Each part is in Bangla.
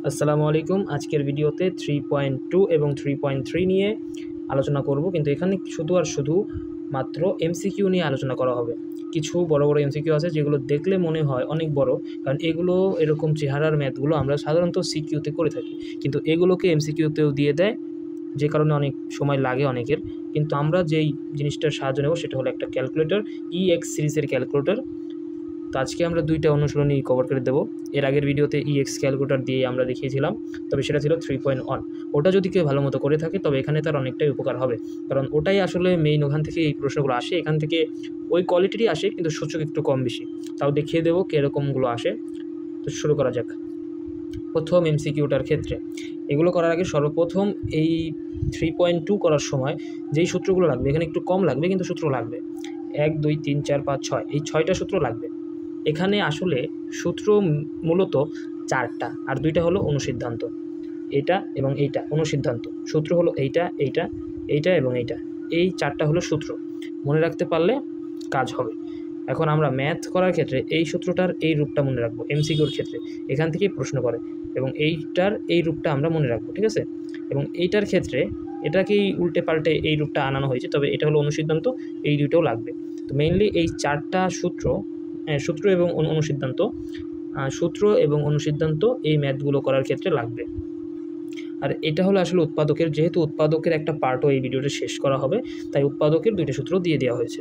আসসালামু আলাইকুম। আজকের ভিডিওতে 3.2 এবং 3.3 নিয়ে আলোচনা করব, কিন্তু এখানে শুধু আর শুধু মাত্র এমসিকিউ নিয়ে আলোচনা করা হবে। কিছু বড় বড় এমসিকিউ আছে যেগুলো দেখলে মনে হয় অনেক বড়, কারণ এগুলো এরকম চেহারার ম্যাথগুলো আমরা সাধারণত সিকিউতে করে থাকি, কিন্তু এগুলোকে এমসিকিউতেও দিয়ে দেয়, যে কারণে অনেক সময় লাগে অনেকের। কিন্তু আমরা যেই জিনিসটার সাহায্য নেব সেটা হলো একটা ক্যালকুলেটর, EX সিরিজের ক্যালকুলেটর। তো আজকে আমরা দুইটা অনুশীলনী কভার করে দেবো। এর আগের ভিডিওতে EX ক্যালকুলেটর দিয়ে আমরা দেখিয়েছিলাম, তবে সেটা ছিল 3.1। ওটা যদি কেউ ভালো মতো করে থাকে তবে এখানে তার অনেকটাই উপকার হবে, কারণ ওটাই আসলে মেইন, ওখান থেকে এই প্রশ্নগুলো আসে, এখান থেকে ওই কোয়ালিটিরই আসে, কিন্তু সূচক একটু কম বেশি। তাও দেখিয়ে দেবো কীরকমগুলো আসে। তো শুরু করা যাক। প্রথম MCQটার ক্ষেত্রে এগুলো করার আগে সর্বপ্রথম এই 3.2 করার সময় যেই সূত্রগুলো লাগবে, এখানে একটু কম লাগবে কিন্তু সূত্র লাগবে 1 2 3 4 5 6, এই 6টা সূত্র লাগবে। এখানে আসলে সূত্র মূলত 4টা, আর 2টা হলো অনুসিদ্ধান্ত। এটা এবং এইটা অনুসিদ্ধান্ত, সূত্র হলো এইটা এইটা এইটা এবং এইটা, এই 4টা হলো সূত্র। মনে রাখতে পারলে কাজ হবে। এখন আমরা ম্যাথ করার ক্ষেত্রে এই সূত্রটার এই রূপটা মনে রাখবো, MCQর ক্ষেত্রে এখান থেকেই প্রশ্ন করে, এবং এইটার এই রূপটা আমরা মনে রাখবো, ঠিক আছে। এবং এইটার ক্ষেত্রে এটাকেই উল্টে পাল্টে এই রূপটা আনানো হয়েছে, তবে এটা হলো অনুসিদ্ধান্ত, এই দুটোও লাগবে। তো মেইনলি এই 4টা সূত্র এবং অনুসিদ্ধান্ত, সূত্র এবং অনুসিদ্ধান্ত এই ম্যাথগুলো করার ক্ষেত্রে লাগবে। আর এটা হলো আসলে উৎপাদকের, যেহেতু উৎপাদকের একটা পার্টও এই ভিডিওটা শেষ করা হবে, তাই উৎপাদকের 2টা সূত্র দিয়ে দেওয়া হয়েছে।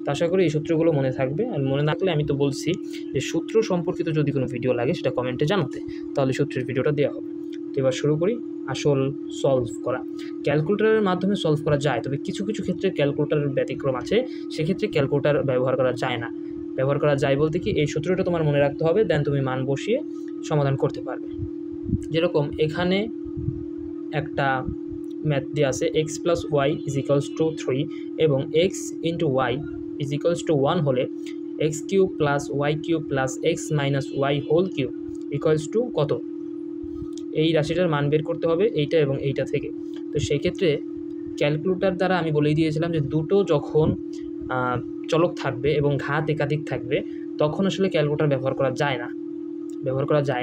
তো আশা করি এই সূত্রগুলো মনে থাকবে, আর মনে না থাকলে আমি তো বলছি যে সূত্র সম্পর্কিত যদি কোনো ভিডিও লাগে সেটা কমেন্টে জানাতে, তাহলে সূত্রের ভিডিওটা দেওয়া হবে। তো এবার শুরু করি আসল সলভ করা। ক্যালকুলেটরের মাধ্যমে সলভ করা যায়, তবে কিছু কিছু ক্ষেত্রে ক্যালকুলেটরের ব্যতিক্রম আছে, সেক্ষেত্রে ক্যালকুলেটর ব্যবহার করা যায় না। ব্যবহার করা যায় বলতে কি, এই সূত্রটা তোমার মনে রাখতে হবে, দেন তুমি মান বসিয়ে সমাধান করতে পারবে। যেরকম এখানে একটা ম্যাথ দিয়ে আছে x + y = 3 এবং x * y = 1 হলে x³ + y³ + x - y³ = কত? এই রাশিটার মান বের করতে হবে এইটা এবং এইটা থেকে। তো সেই ক্ষেত্রে ক্যালকুলেটর দ্বারা আমি বলেই দিয়েছিলাম যে দুটো যখন চলক থাকবে এবং ঘাত একাধিক থাকবে তখন আসলে ক্যালকুলেটর ব্যবহার করা যায়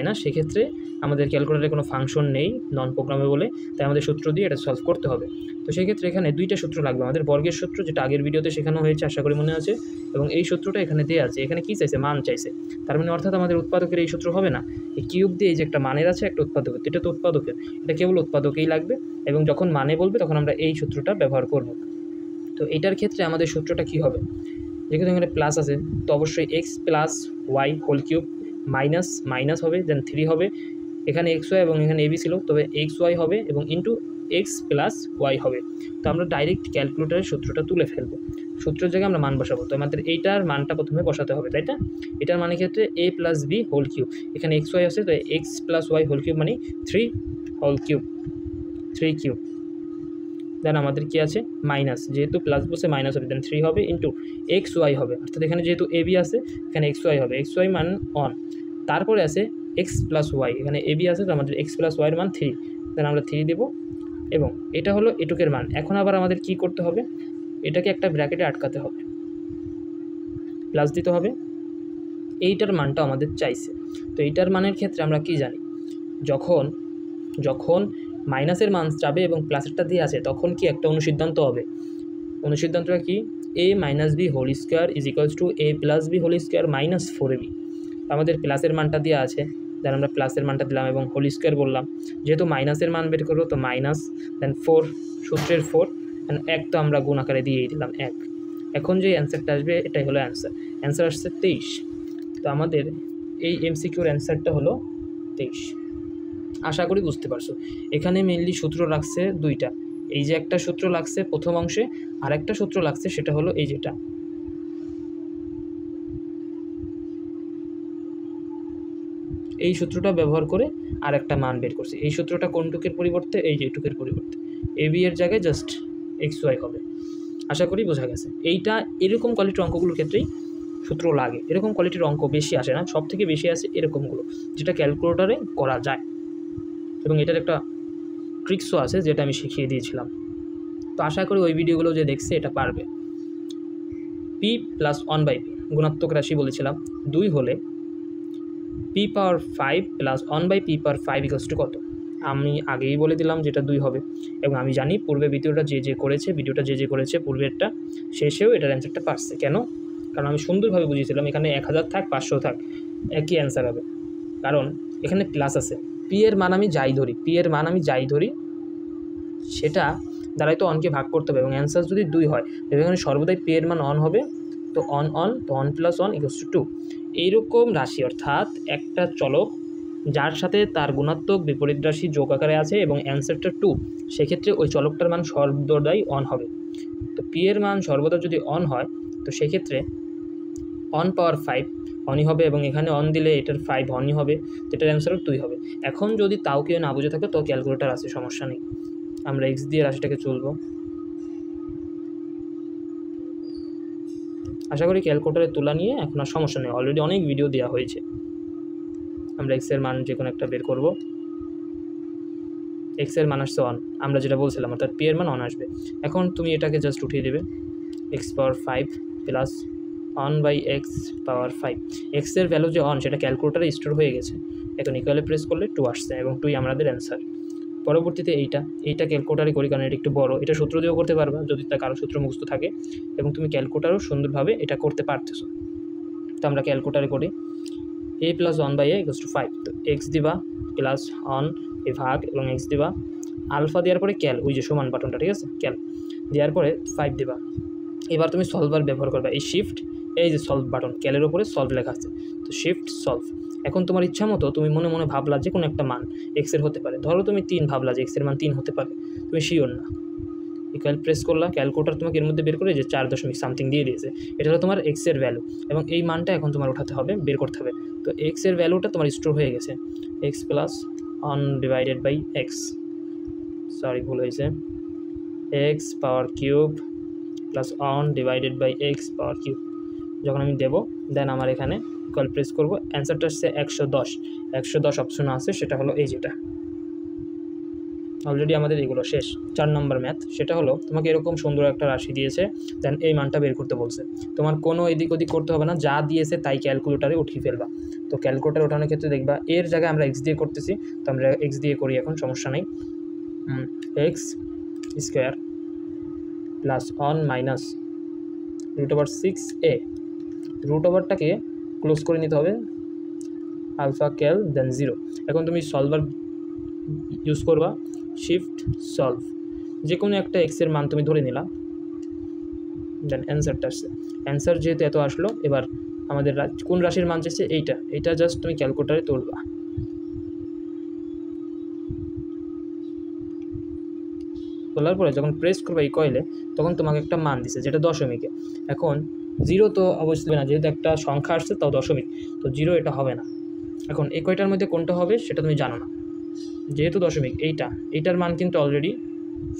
না। সেক্ষেত্রে আমাদের ক্যালকুলেটরে কোনো ফাংশন নেই, নন প্রোগ্রামেবলে, তাই আমাদের সূত্র দিয়ে এটা সলভ করতে হবে। তো সেই ক্ষেত্রে এখানে 2টা সূত্র লাগবে আমাদের। বর্গের সূত্র, যেটা আগের ভিডিওতে শেখানো হয়েছে, আশা করি মনে আছে, এবং এই সূত্রটা এখানে দেওয়া আছে। এখানে কী চাইছে? মান চাইছে। তার মানে অর্থাৎ আমাদের উৎপাদকের এই সূত্র হবে না। এই কিউব দিয়ে এই যে একটা মানের আছে, একটা উৎপাদকের, এটা তো উৎপাদকের, এটা কেবল উৎপাদকেই লাগবে, এবং যখন মানে বলবে তখন আমরা এই সূত্রটা ব্যবহার করব। তো এটার ক্ষেত্রে আমাদের সূত্রটা কী হবে? যেহেতু এখানে প্লাস আছে, তো অবশ্যই x + y³ মাইনাস হবে, দেন 3 হবে। এখানে xy এবং এখানে ab ছিল, তবে xy হবে এবং ইন্টু x + y হবে। তো আমরা ডাইরেক্ট ক্যালকুলেটরের সূত্রটা তুলে ফেলবো, সূত্রের জায়গায় আমরা মান বসাবো। তো আমাদের এইটার মানটা প্রথমে বসাতে হবে, তাই না? এটার মানের ক্ষেত্রে a + b³ এখানে xy আছে, তো x + y³ মানে 3³ দেন আমাদের কি আছে? মাইনাস, যেহেতু প্লাস বসে মাইনাস হবে, দেন 3 হবে ইন্টু xy হবে, অর্থাৎ এখানে যেহেতু ab আছে এখানে xy হবে, xy মান 1। তারপরে আছে x + y, এখানে ab আছে, তো আমাদের x + y এর মান 3, দেন আমরা 3 দেব, এবং এটা হলো এটুকের মান। এখন আবার আমাদের কি করতে হবে? এটাকে একটা ব্র্যাকেটে আটকাতে হবে, প্লাস দিতে হবে, এইটার মানটা আমাদের চাইছে। তো এইটার মানের ক্ষেত্রে আমরা কি জানি, যখন মাইনাসের মান যাবে এবং প্লাসেরটা দিয়ে আছে তখন কি একটা অনুসিদ্ধান্ত হবে। অনুসিদ্ধান্তটা কি? a - b² = a + b² - 4ab। আমাদের প্লাসের মানটা দেওয়া আছে, দেন আমরা প্লাসের মানটা দিলাম এবং হোল স্কোয়ার বললাম। যেহেতু মাইনাসের মান বের করবো, তো মাইনাস, দেন 4, সূত্রের 4, অ্যান্ড 1 তো আমরা গুণ আকারে দিয়েই দিলাম 1। এখন যে অ্যান্সারটা আসবে এটাই হলো অ্যান্সার আসছে 23। তো আমাদের এই MCQর অ্যান্সারটা হলো 23। আশা করি বুঝতে পারছো। এখানে মেইনলি সূত্র লাগছে 2টা, এই যে একটা সূত্র লাগছে প্রথম অংশে, আর একটা সূত্র লাগছে সেটা হলো এই যেটা, এই সূত্রটা ব্যবহার করে আর একটা মান বের করছি। এই সূত্রটা কোন টুকের পরিবর্তে? এই যে টুকের পরিবর্তে ab এর জায়গায় জাস্ট xy হবে। আশা করি বোঝা গেছে। এইটা এরকম কোয়ালিটির অঙ্কগুলোর ক্ষেত্রেই সূত্র লাগে, এরকম কোয়ালিটির অঙ্ক বেশি আসে না, সব থেকে বেশি আসে এরকমগুলো, যেটা ক্যালকুলেটরে করা যায়, এবং এটার একটা ট্রিক্সও আছে যেটা আমি শিখিয়ে দিয়েছিলাম। তো আশা করি ওই ভিডিওগুলো যে দেখছে এটা পারবে। p + 1/p গুণাত্মক রাশি বলেছিলাম, 2 হলে P power 5 plus 1/p/5 equals to কত? আমি আগেই বলে দিলাম যেটা 2 হবে, এবং আমি জানি পূর্বে ভিডিওটা যে করেছে পূর্বেরটা শেষেও এটার অ্যান্সারটা পারছে। কেন? কারণ আমি সুন্দরভাবে বুঝিয়েছিলাম এখানে 1000 থাক 500 থাক একই অ্যান্সার হবে, কারণ এখানে প্লাস আছে। পি এর মান আমি যাই ধরি সেটা দ্বারাই তো অনকে ভাগ করতে হবে, এবং অ্যান্সার যদি 2 হয় তবে এখানে সর্বদাই পি এর মান অন হবে, তো অন তো 1 + 1 = 2। এইরকম রাশি অর্থাৎ একটা চলক যার সাথে তার গুণাত্মক বিপরীত রাশি যোগ আকারে আছে এবং অ্যান্সারটা 2, সেক্ষেত্রে ওই চলকটার মান সর্বদাই অন হবে। তো পি এর মান সর্বদা যদি অন হয় তো সেক্ষেত্রে 1/5 অনই হবে, এবং এখানে অন দিলে এটার 5 অনই হবে, তো এটার অ্যান্সারও 2 হবে। এখন যদি তাও কেউ না বুঝে থাকে তো ক্যালকুলেটার আছে, সমস্যা নেই, আমরা এক্স দিয়ে রাশিটাকে চলবো। আশা করি ক্যালকুলেটারে তোলা নিয়ে এখন আর সমস্যা নেই, অলরেডি অনেক ভিডিও দেওয়া হয়েছে। আমরা এক্সের মান যে কোনো একটা বের করব। এক্সের মান আসছে অন, আমরা যেটা বলছিলাম, অর্থাৎ পি এর মান অন আসবে। এখন তুমি এটাকে জাস্ট উঠিয়ে দেবে, x⁻5 প্লাস 1/x⁻5। এক্সের ভ্যালু যে অন সেটা ক্যালকুলেটারে স্টোর হয়ে গেছে, এখন ইকুয়ালে প্রেস করলে 2 আসছে, এবং 2ই আমাদের অ্যান্সার। পরবর্তীতে এইটা ক্যালকুলেটারে করি, কারণ এটা একটু বড়, এটা সূত্র দিয়েও করতে পারবা যদি তা কারো সূত্র মুখস্থ থাকে, এবং তুমি ক্যালকুলেটারও সুন্দরভাবে এটা করতে পারতেছো। তো আমরা ক্যালকুলেটারে করি a + 1/a = 5, তো এক্স দিবা প্লাস অন এ ভাগ, এবং এক্স দিবা আলফা দেওয়ার পরে ক্যাল, ওই যে সমান বাটনটা, ঠিক আছে, ক্যাল দেওয়ার পরে 5 দিবা। এবার তুমি সলভার ব্যবহার করবে, এই শিফট, এই যে সলভ বাটন, ক্যালের ওপরে সলভ লেখা আছে, তো শিফট সলভ। এখন তোমার ইচ্ছা মতো তুমি মনে মনে ভাবলা যে কোনো একটা মান এক্সের হতে পারে, ধরো তুমি 3 ভাবলা যে এক্সের মান 3 হতে পারে, তুমি শিওর না, ইকুয়াল প্রেস করলা, ক্যালকুলেটার তোমাকে এর মধ্যে বের করে যে 4.something দিয়ে দিয়েছে, এটা হলো তোমার এক্সের ভ্যালু, এবং এই মানটা এখন তোমার উঠাতে হবে, বের করতে হবে। তো এক্সের ভ্যালুটা তোমার স্টোর হয়ে গেছে, x + 1/x, সরি ভুল হয়েছে, x³ প্লাস 1/x³। যখন আমি দেবো দেন আমার এখানে ইকুয়াল প্রেস করবো, অ্যান্সারটা আসছে 110 অপশন আছে, সেটা হলো এই যেটা। অলরেডি আমাদের এগুলো শেষ। 4 নম্বর ম্যাথ, সেটা হলো তোমাকে এরকম সুন্দর একটা রাশি দিয়েছে, দেন এই মানটা বের করতে বলছে, তোমার কোনো এদিক ওদিক করতে হবে না, যা দিয়েছে তাই ক্যালকুলেটারে উঠিয়ে ফেলবা। তো ক্যালকুলেটার ওঠানোর ক্ষেত্রে দেখবা এর জায়গায় আমরা এক্স দিয়ে করতেছি, তো আমরা এক্স দিয়ে করি এখন, সমস্যা নেই। x² plus 1 minus √6a, root ওভারটাকে ক্লোজ করে নিতে হবে, আলফা ক্যাল দেন 0। এখন তুমি সলভার ইউজ করবা, শিফট সলভ, যে কোনো একটা এক্সের মান তুমি ধরে নিলা, দেন অ্যান্সারটা আসছে। অ্যান্সার যেহেতু এত আসলো, এবার আমাদের কোন রাশির মান চাইছে এইটা জাস্ট তুমি ক্যালকুলেটারে তুলবা। তোলার পরে যখন প্রেস করবা এই কয়েলে, তখন তোমাকে একটা মান দিছে যেটা দশমিকে। এখন 0 তো অবশ্যই না, যেহেতু একটা সংখ্যা আসছে তাও দশমিক, তো 0 এটা হবে না। এখন এই কয়টার মধ্যে কোনটা হবে সেটা তুমি জানো না, যেহেতু দশমিক, এইটার মান কিন্তু অলরেডি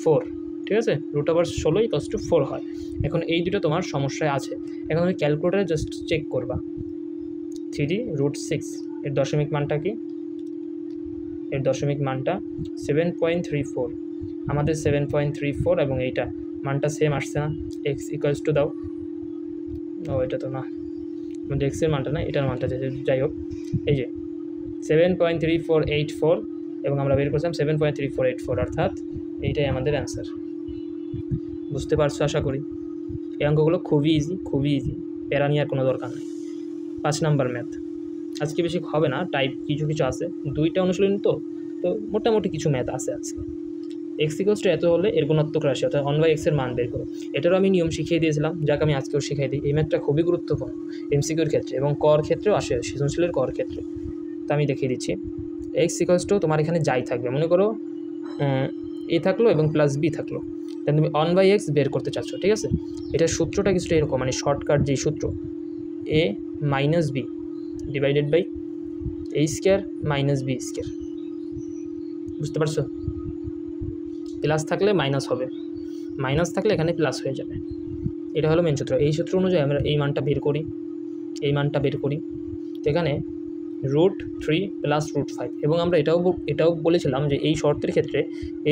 4, ঠিক আছে, √16 = 4 হয়। এখন এই দুটো তোমার সমস্যায় আছে, এখন তুমি ক্যালকুলেটারে জাস্ট চেক করবা 3√6, এর দশমিক মানটা কি? এর দশমিক মানটা 7.34, আমাদের 7.34, এবং এইটা মানটা সেম আসছে না, এক্স ইকুয়ালস টু দাও, ও এটা তো না, আমাদের এক্সের মানটা না, এটার মানটা যাই হোক, এই যে 7.3484, এবং আমরা বের করছিলাম 7.3484, অর্থাৎ এইটাই আমাদের অ্যান্সার। বুঝতে পারছো আশা করি। এই অঙ্কগুলো খুবই ইজি, প্যারা নেওয়ার কোনো দরকার নেই। 5 নম্বর ম্যাথ, আজকে বেশি হবে না, টাইপ কিছু আছে, 2টা অনুশীলন তো মোটামুটি কিছু ম্যাথ আছে আজকে। x = এত হলে এর গুণাত্মক রাশি, অর্থাৎ 1/x এর মান বের করো। এটারও আমি নিয়ম শিখিয়ে দিয়েছিলাম, যাকে আমি আজকেও শিখিয়ে দিই। এই ম্যাথটা খুবই গুরুত্বপূর্ণ এমসিকিউর ক্ষেত্রে, এবং কর ক্ষেত্রেও আসে, সৃজনশীলের কর ক্ষেত্রে। তো আমি দেখিয়ে দিচ্ছি, x = তোমার এখানে যাই থাকবে, মনে করো a থাকলো এবং প্লাস b থাকলো, তাহলে তুমি 1/x বের করতে চাচ্ছ, ঠিক আছে। এটার সূত্রটা কিছুটা এরকম, মানে শর্টকাট যেই সূত্র, a - b / a² - b², বুঝতে পারছো? প্লাস থাকলে মাইনাস হবে, মাইনাস থাকলে এখানে প্লাস হয়ে যাবে, এটা হলো মেন সূত্র। এই সূত্র অনুযায়ী আমরা এই মানটা বের করি, তো এখানে √3 + √5, এবং আমরা এটাও বলেছিলাম যে এই শর্তের ক্ষেত্রে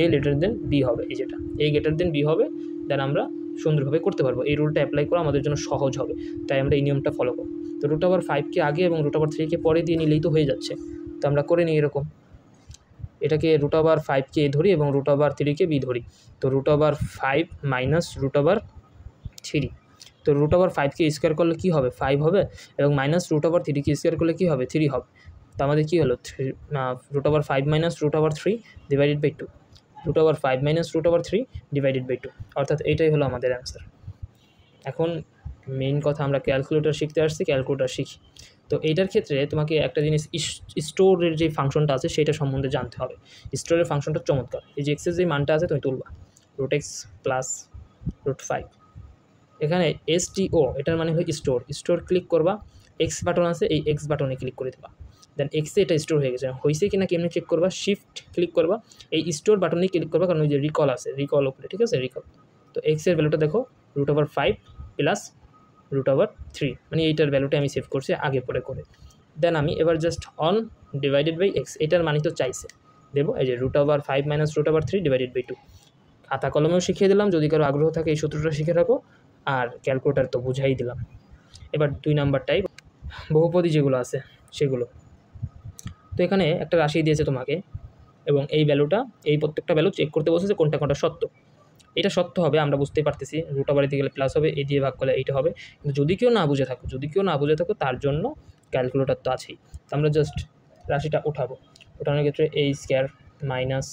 a > b হবে, এই যেটা a > b হবে, দেন আমরা সুন্দরভাবে করতে পারবো। এই রুলটা অ্যাপ্লাই করা আমাদের জন্য সহজ হবে, তাই আমরা এই নিয়মটা ফলো করব। তো √5কে আগে এবং √3কে পরে দিয়ে নিলেই তো হয়ে যাচ্ছে। তো আমরা করে নিই এরকম, এটাকে √5কে এ ধরি এবং √3কে বি ধরি। তো √5 মাইনাস √3, তো √5কে স্কোয়ার করলে কী হবে 5 হবে, এবং মাইনাস √3কে স্কোয়ার করলে কী হবে 3 হবে। তো আমাদের কী হলো √5 minus √3 divided by 2, √5 minus √3 divided by 2, অর্থাৎ এইটাই হলো আমাদের অ্যান্সার। এখন মেইন কথা, আমরা ক্যালকুলেটর শিখতে আসছি, ক্যালকুলেটর শিখি। তো এইটার ক্ষেত্রে তোমাকে একটা জিনিস স্টোরের যে ফাংশনটা আছে সেটা সম্বন্ধে জানতে হবে। স্টোরের ফাংশনটা চমৎকার। এই যে এক্সের যে মানটা আছে তুমি তুলবা √x প্লাস √5, এখানে STO এটার মানে হলো স্টোর ক্লিক করবা, এক্স বাটন আছে এই এক্স বাটনে ক্লিক করে দেবা, দেন এক্সে এটা স্টোর হয়ে গেছে, হয়েছে কিনা কেমনি চেক করবা, শিফট ক্লিক করবা, এই স্টোর বাটনেই ক্লিক করবা, কারণ ওই যে রিকল আছে, রিকল উপরে, ঠিক আছে, রিকল। তো এক্সের ভ্যালুটা দেখো √5 প্লাস √3, মানে এইটার ভ্যালুটা আমি সেভ করছি আগে পরে করে। দেন আমি এবার just on divided by x, এটার মানে তো চাইছে দেবো, এই যে √5 মাইনাস √3 ডিভাইডেড বাই 2। খাতা কলমেও শিখিয়ে দিলাম, যদি কারো আগ্রহ থাকে এই সূত্রটা শিখে রাখো, আর ক্যালকুলেটার তো বুঝাই দিলাম। এবার 2 নাম্বারটাই বহুপদী যেগুলো আছে সেগুলো। তো এখানে একটা রাশি দিয়েছে তোমাকে, এবং এই ভ্যালুটা, এই প্রত্যেকটা ভ্যালু চেক করতে বলছে যে কোনটা কোনটা সত্য। এটা সত্য হবে আমরা বুঝতেই পারতেছি, √দিতে গেলে প্লাস হবে, এ দিয়ে ভাগ করলে এইটা হবে। কিন্তু যদি কেউ না বুঝে থাকো তার জন্য ক্যালকুলেটর তো আছেই। তো আমরা জাস্ট রাশিটা উঠাবো, ওঠানোর ক্ষেত্রে এই স্কোয়ার মাইনাস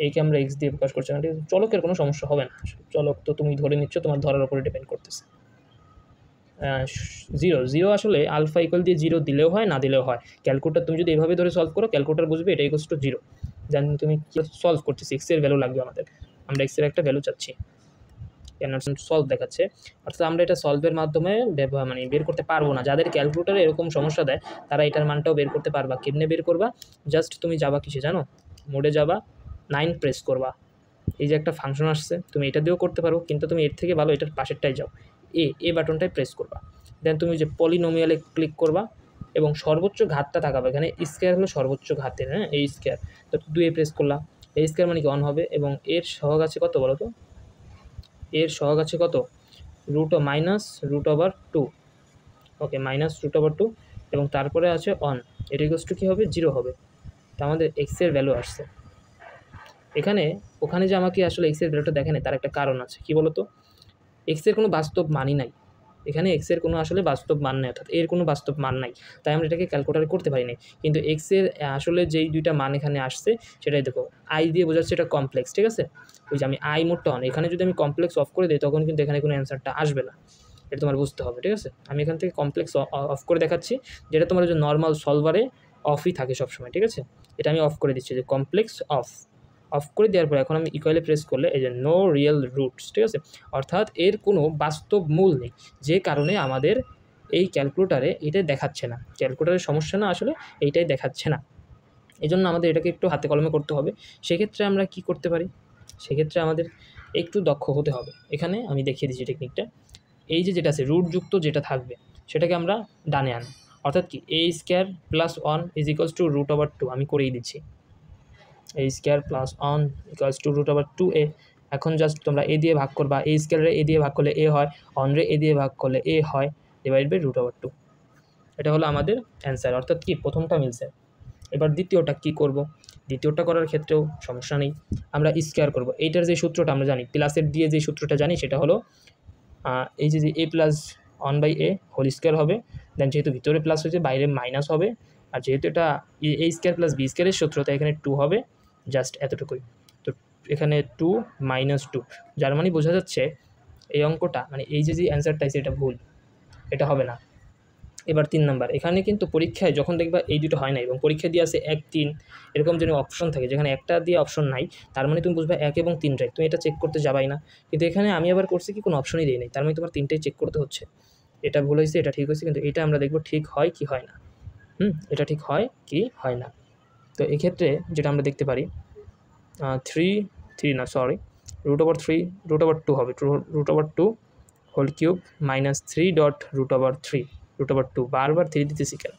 এইকে আমরা এক্স দিয়ে প্রকাশ করছি না, ঠিক আছে। চলকের কোনো সমস্যা হবে না, চলক তো তুমি ধরে নিচ্ছ, তোমার ধরার উপরে ডিপেন্ড করতেছে। 0 আসলে আলফা ইকুয়াল দিয়ে 0 দিলেও হয় না দিলেও হয়। ক্যালকুলেটর তুমি যদি এভাবে ধরে সলভ করো, ক্যালকুলেটর বুঝবে এটা ইকুয়ালস টু 0। জান তুমি সলভ করতেছি, এক্সের ভ্যালু লাগবে আমাদের, আমরা এক্সের একটা ভ্যালু চাচ্ছি, কেন সলভ দেখাচ্ছে, অর্থাৎ আমরা এটা সলভের মাধ্যমে মানে বের করতে পারবো না। যাদের ক্যালকুলেটারে এরকম সমস্যা দেয় তারা এটার মানটাও বের করতে পারবা। কেমনে বের করবা, জাস্ট তুমি যাবা কিসে জানো, মোডে যাবা, 9 প্রেস করবা, এই যে একটা ফাংশন আসছে, তুমি এটা দিয়েও করতে পারো, কিন্তু তুমি এর থেকে ভালো এটার পাশেরটাই যাও, এ বাটনটায় প্রেস করবা। দেন তুমি যে পলিনোমিয়ালে ক্লিক করবা এবং সর্বোচ্চ ঘাতটা থাকাবে, এখানে স্কোয়ার হলো সর্বোচ্চ ঘাতের, হ্যাঁ এই স্কোয়ার, তো 2 প্রেস করলাম, এই স্কোয়ার মানে কি 1 হবে, এবং এর সহগ আছে কত বলো তো, এর সহগ আছে কত -√2, ওকে -√2, এবং তারপরে আছে 1, এটা ইকুয়ালস টু কী হবে 0 হবে। তো আমাদের এক্সের ভ্যালু আসছে এখানে। ওখানে যে আমাকে আসলে এক্সের ভ্যালুটা দেখে নেই তার একটা কারণ আছে, কি বলো তো, এক্সের কোনো বাস্তব মানই নাই এখানে, এক্সের কোনো আসলে বাস্তব মান নেই, অর্থাৎ এর কোনো বাস্তব মান নাই, তাই আমরা এটাকে ক্যালকুলেটারে করতে পারি নাই। কিন্তু এক্সের আসলে যেই দুইটা মান এখানে আসছে সেটাই দেখো, আই দিয়ে বোঝাচ্ছে এটা কমপ্লেক্স, ঠিক আছে, ওই যে আমি আই মোডটা অন, এখানে যদি আমি কমপ্লেক্স অফ করে দিই তখন কিন্তু এখানে কোনো অ্যান্সারটা আসবে না, এটা তোমার বুঝতে হবে, ঠিক আছে। আমি এখান থেকে কমপ্লেক্স অফ করে দেখাচ্ছি, যেটা তোমার যে নর্মাল সলভারে অফই থাকে সবসময়, ঠিক আছে। এটা আমি অফ করে দিচ্ছি, যে কমপ্লেক্স অফ করে দেওয়ার পর এখন আমি ইকুয়ালে প্রেস করলে এই যে নো রিয়েল রুটস, ঠিক আছে, অর্থাৎ এর কোনো বাস্তব মূল নেই, যে কারণে আমাদের এই ক্যালকুলেটারে এটা দেখাচ্ছে না, ক্যালকুলেটারের সমস্যা না, আসলে এইটাই দেখাচ্ছে না। এই জন্য আমাদের এটাকে একটু হাতে কলমে করতে হবে। সেক্ষেত্রে আমরা কি করতে পারি, সেক্ষেত্রে আমাদের একটু দক্ষ হতে হবে। এখানে আমি দেখিয়ে দিচ্ছি টেকনিকটা, এই যে যেটা আছে রুটযুক্ত যেটা থাকবে সেটাকে আমরা ডানে আনি, অর্থাৎ কি a² + 1 ইজ ইকুয়ালস টু √2, আমি করেই দিচ্ছি, a² + 1 ইকুয়ালস টু √2a। এখন জাস্ট তোমরা এ দিয়ে ভাগ করবা, a স্কোয়ারে এ দিয়ে ভাগ করলে এ হয়, অনরে এ দিয়ে ভাগ করলে এ হয়, ডিভাইড বাই √2। এটা হলো আমাদের অ্যান্সার, অর্থাৎ কি প্রথমটা মিলছে। এবার দ্বিতীয়টা কি করব, দ্বিতীয়টা করার ক্ষেত্রেও সমস্যা নেই, আমরা স্কোয়ার করব। এইটার যে সূত্রটা আমরা জানি, প্লাসের দিয়ে যে সূত্রটা জানি সেটা হলো এই যে a + 1/a হোল স্কোয়ার হবে, দেন যেহেতু ভিতরে প্লাস হয়েছে বাইরে মাইনাস হবে, আর যেহেতু এটা a² + b² সূত্র, তাই এখানে 2 হবে, জাস্ট এতটুকুই। তো এখানে 2 - 2, যার মানে বোঝা যাচ্ছে এই অঙ্কটা, মানে এই যে অ্যান্সারটা আছে এটা ভুল, এটা হবে না। এবার 3 নাম্বার, এখানে কিন্তু পরীক্ষায় যখন দেখবা এই দুটো হয় না এবং পরীক্ষা দিয়ে আছে 1, 3 এরকম যেন অপশন থাকে, যেখানে একটা দিয়ে অপশন নাই তার মানে তুমি বুঝবা 1 এবং 3 রাইট, তুমি এটা চেক করতে যাবাই না। কিন্তু এখানে আমি আবার করছি কি কোনো অপশনই দিই নাই, তার মানে তোমার 3টাই চেক করতে হচ্ছে, এটা ভুল হয়েছে এটা ঠিক হয়েছে, কিন্তু এটা আমরা দেখব ঠিক হয় কি হয় না, এটা ঠিক হয় কি হয় না। তো এক্ষেত্রে যেটা আমরা দেখতে পারি √2 হবে, √2 হোল কিউব -3 √3 বারবার 3 দিতেছি কেন,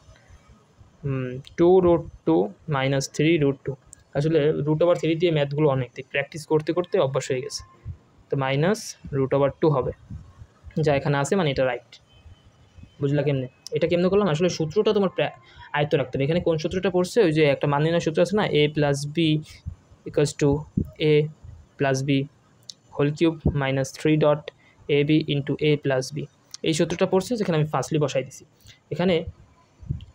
2√2 - 3√2, আসলে √3 দিয়ে ম্যাথগুলো অনেক প্র্যাকটিস করতে করতে অভ্যাস হয়ে গেছে। তো -√2 হবে, যা এখানে আছে মানে এটা রাইট। বুঝলা কেমনে? এটা কেমনে করলাম? আসলে সূত্রটা তোমার আয়ত্ত রাখতে হবে। এখানে কোন সূত্রটা পড়ছে? ওই যে একটা মান নির্ণয় সূত্র আছে না, a plus B equals to a plus B whole cube minus 3 dot A B into A plus B. এই সূত্রটা পড়ছে, যেখানে আমি ফার্স্টলি বসাই দিছি। এখানে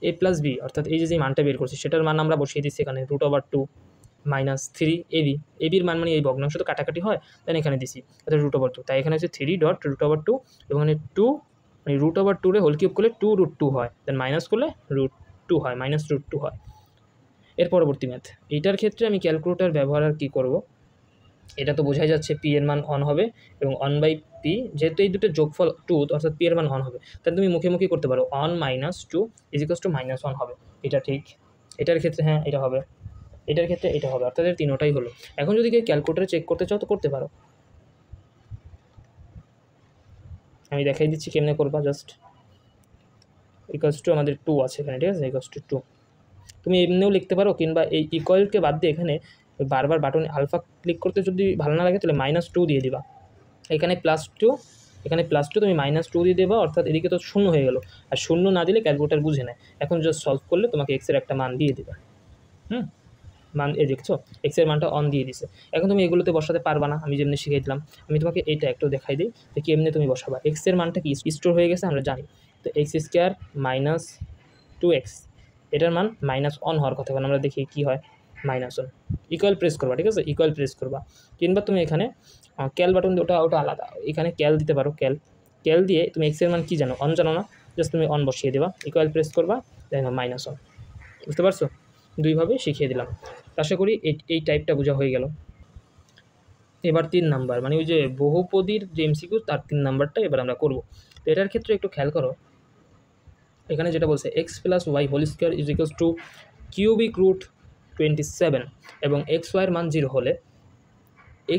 এ প্লাস বি অর্থাৎ এই যে মানটা বের করছি সেটার মান আমরা বসিয়ে দিচ্ছি এখানে √2 মাইনাস 3 এবি। এবির মান মানে এই ভগ্নাংশ তো কাটাকাটি হয়, দেন এখানে দিছি অর্থাৎ √2। তাই এখানে হচ্ছে 3 ডট √2 এবং এখানে 2 মানে √2 রে হোল কিউব করলে 2√2 হয়, দেন মাইনাস করলে √2 হয়, মাইনাস √2 হয়। এর পরবর্তী ম্যাথ, এইটার ক্ষেত্রে আমি ক্যালকুলেটর ব্যবহার আর কী করব? এটা তো বোঝাই যাচ্ছে পি এর মান অন হবে এবং অন বাই পি, যেহেতু এই দুটো যোগফল 2 অর্থাৎ পি এর মান অন হবে, তাহলে তুমি মুখে মুখে করতে পারো on minus 2 is equals two -1 হবে। এটা ঠিক। এটার ক্ষেত্রে হ্যাঁ এটা হবে, এটার ক্ষেত্রে এটা হবে, অর্থাৎ এর তিনোটাই হলো। এখন যদি কেউ ক্যালকুলেটরে চেক করতে চাও তো করতে পারো, আমি দেখাই দিচ্ছি কেমনে করবা। জাস্ট ইকুয়ালস টু আমাদের 2 আছে এখানে, ঠিক আছে, ইকুয়ালস টু 2 তুমি এমনিও লিখতে পারো, কিংবা এই ইকুয়ালকে বাদ দিয়ে এখানে বারবার বাটন আলফা ক্লিক করতে যদি ভালো না লাগে তাহলে -2 দিয়ে দিবা। এখানে +2, এখানে +2 তুমি -2 দিয়ে দেবা, অর্থাৎ এদিকে তো শূন্য হয়ে গেল। আর শূন্য না দিলে ক্যালকুলেটর বুঝে নেয়। এখন জাস্ট সলভ করলে তোমাকে এক্সের একটা মান দিয়ে দেবে। মান এই দেখছো এক্সের মানটা অন দিয়ে দিছে। এখন তুমি এগুলোতে বসাতে পারবা না, আমি যেমনি শিখিয়ে দিলাম। আমি তোমাকে এইটা একটু দেখাই দিই যে কেমনে তুমি বসাবা। এক্সের মানটা কি স্টোর হয়ে গেছে আমরা জানি, তো x² মাইনাস 2x, এটার মান -1 হওয়ার কথা। এখন আমরা দেখি কী হয়, -1 ইকুয়াল প্রেস করবা, ঠিক আছে, ইকুয়াল প্রেস করবা। কিংবা তুমি এখানে ক্যাল বাটন দিয়ে, ওটা আলাদা, এখানে ক্যাল দিতে পারো। ক্যাল দিয়ে তুমি এক্সের মান কী জানো, অন জানো না, জাস্ট তুমি অন বসিয়ে দেবা, ইকুয়াল প্রেস করবা, দেখো -1। বুঝতে পারছো? দুইভাবে শিখিয়ে দিলাম। আশা করি এই টাইপটা বোঝা হয়ে গেল। এবার 3 নাম্বার, মানে ওই যে বহুপদীর যে এমসিকিউ তার 3 নাম্বারটা এবার আমরা করব। তো এটার ক্ষেত্রে একটু খেয়াল করো, এখানে যেটা বলছে x plus y whole square is equals to cubic root 27 এবং এক্স ওয়াইয়ের মান 0 হলে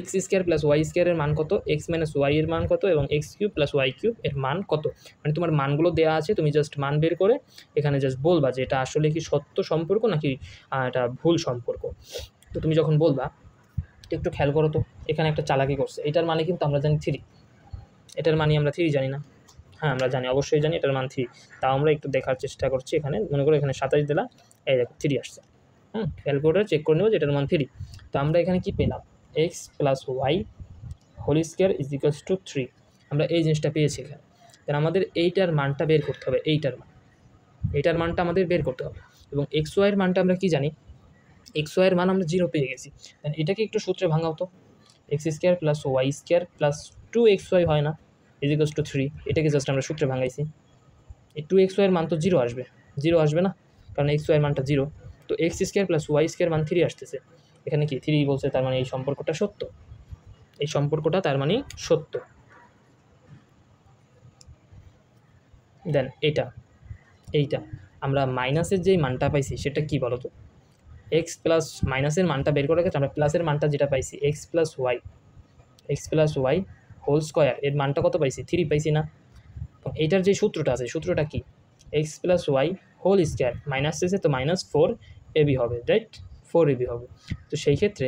x² প্লাস ওয়াই স্কোয়ারের মান কত, x মাইনাস ওয়াই এর মান কত এবং x cube plus y cube এর মান কত। মানে তোমার মানগুলো দেওয়া আছে, তুমি জাস্ট মান বের করে এখানে জাস্ট বলবা যে এটা আসলে কি সত্য সম্পর্ক নাকি এটা ভুল সম্পর্ক। তো তুমি যখন বলবা, একটু খেয়াল করো তো, এখানে একটা চালাকি করছে। এটার মানে কিন্তু আমরা জানি 3, এটার মানে আমরা 3 জানি না? হ্যাঁ আমরা জানি, অবশ্যই জানি এটার মান 3। তাও আমরা একটু দেখার চেষ্টা করছি। এখানে মনে করো এখানে 27 দিলা, এই দেখো 3 আসছে। ক্যালকুলেটর চেক করে নেবো যে এটার মান 3। তো আমরা এখানে কি পেলাম, x plus y whole square is equals to 3। আমরা এই জিনিসটা পেয়েছি এখানে। তাহলে আমাদের এইটার মানটা বের করতে হবে, এইটার মানটা আমাদের বের করতে হবে। এবং এক্স ওয়াইয়ের মানটা আমরা কি জানি, এক্স ওয়াইয়ের মান আমরা 0 পেয়ে গেছি। এটাকে একটু সূত্রে ভাঙাও তো, x² plus y square plus 2xy হয় না, ইজ ইকুয়ালস টু 3। এটাকে জাস্ট আমরা সূত্রে ভাঙাইছি। এই 2xy এর মান তো 0 আসবে, 0 আসবে না, কারণ xy এর মানটা 0। তো x² প্লাস ওয়াই স্কোয়ার মান 3 আসতেছে। এখানে কি 3 বলছে, তার মানে এই সম্পর্কটা সত্য, এই সম্পর্কটা তার মানে সত্য। দেন এইটা আমরা মাইনাসের যেই মানটা পাইছি সেটা কি বলো তো, এক্স প্লাস মাইনাসের মানটা বের করার ক্ষেত্রে আমরা প্লাসের মানটা যেটা পাইছি x plus y whole square এর মানটা কত পাইছি, 3 পাইছি না। এইটার যে সূত্রটা আছে, সূত্রটা কি, x plus y whole square minus শেষে তো -4ab হবে, রাইট, 4ab হবে। তো সেই ক্ষেত্রে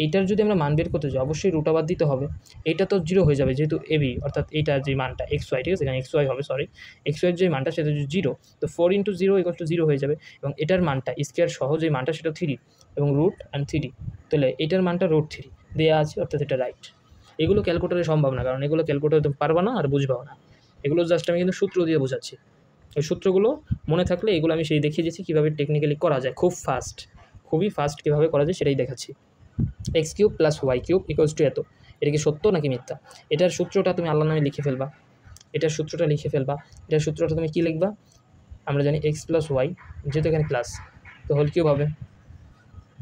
এইটার যদি আমরা মান বের করতে যাই অবশ্যই রুট আবার দিতে হবে। এইটা তো 0 হয়ে যাবে যেহেতু এবি, অর্থাৎ এইটার যে মানটা এক্স ওয়াই, ঠিক আছে, এখানে এক্স ওয়াই হবে, সরি এক্স ওয়াইয়ের যে মানটা সেটা 0, তো 4 × 0 = 0 হয়ে যাবে। এবং এটার মানটা স্কোয়ার সহ যে মানটা সেটা 3 এবং রুট অ্যান্ড 3, তাহলে এটার মানটা √3 দেওয়া আছে, অর্থাৎ এটা রাইট। এগুলো ক্যালকুলেটরে সম্ভব না, কারণ এগুলো ক্যালকুলেটর তুমি পারবা না আর বুঝবাও না। এগুলো জাস্ট আমি কিন্তু সূত্র দিয়ে বোঝাচ্ছি। ওই সূত্রগুলো মনে থাকলে এগুলো আমি সেই দেখিয়ে দিয়েছি কীভাবে টেকনিক্যালি করা যায়, খুবই ফাস্ট কীভাবে করা যায় সেটাই দেখাচ্ছি। x³ plus y cube equals to এত, এটা কি সত্য নাকি মিথ্যা? এটার সূত্রটা তুমি আল্লাহর নামে লিখে ফেলবা, এটার সূত্রটা তুমি কী লিখবা, আমরা জানি x প্লাস ওয়াই, যেহেতু এখানে প্লাস তো হোল কিউব হবে,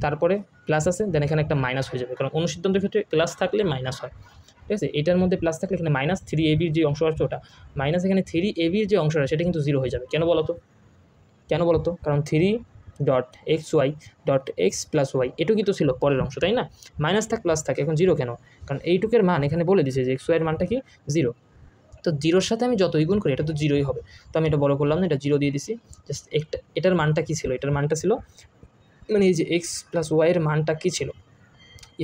তারপরে প্লাস আছে, দেন এখানে একটা মাইনাস হয়ে যাবে, কারণ অনুসিদ্ধান্তের ক্ষেত্রে প্লাস থাকলে মাইনাস হয়, ঠিক আছে। এটার মধ্যে প্লাস থাকলে এখানে -3ab যে অংশ আছে ওটা মাইনাস, এখানে 3ab যে অংশটা সেটা কিন্তু 0 হয়ে যাবে। কেন বলো তো, কারণ 3.xy.x প্লাস ওয়াই এটুকু কিন্তু ছিল পরের অংশ, তাই না? মাইনাস থাক প্লাস থাকে, এখন 0 কেন, কারণ এইটুকের মান এখানে বলে দিছে যে xy এর মানটা কি 0, তো 0-র সাথে আমি যতই গুণ করি এটা তো 0ই হবে। তো আমি এটা বড় করলাম না, এটা 0 দিয়ে দিছি। জাস্ট এটার মানটা কী ছিল, এটার মানটা ছিল মানে এই যে x প্লাস ওয়াইয়ের মানটা কী ছিল,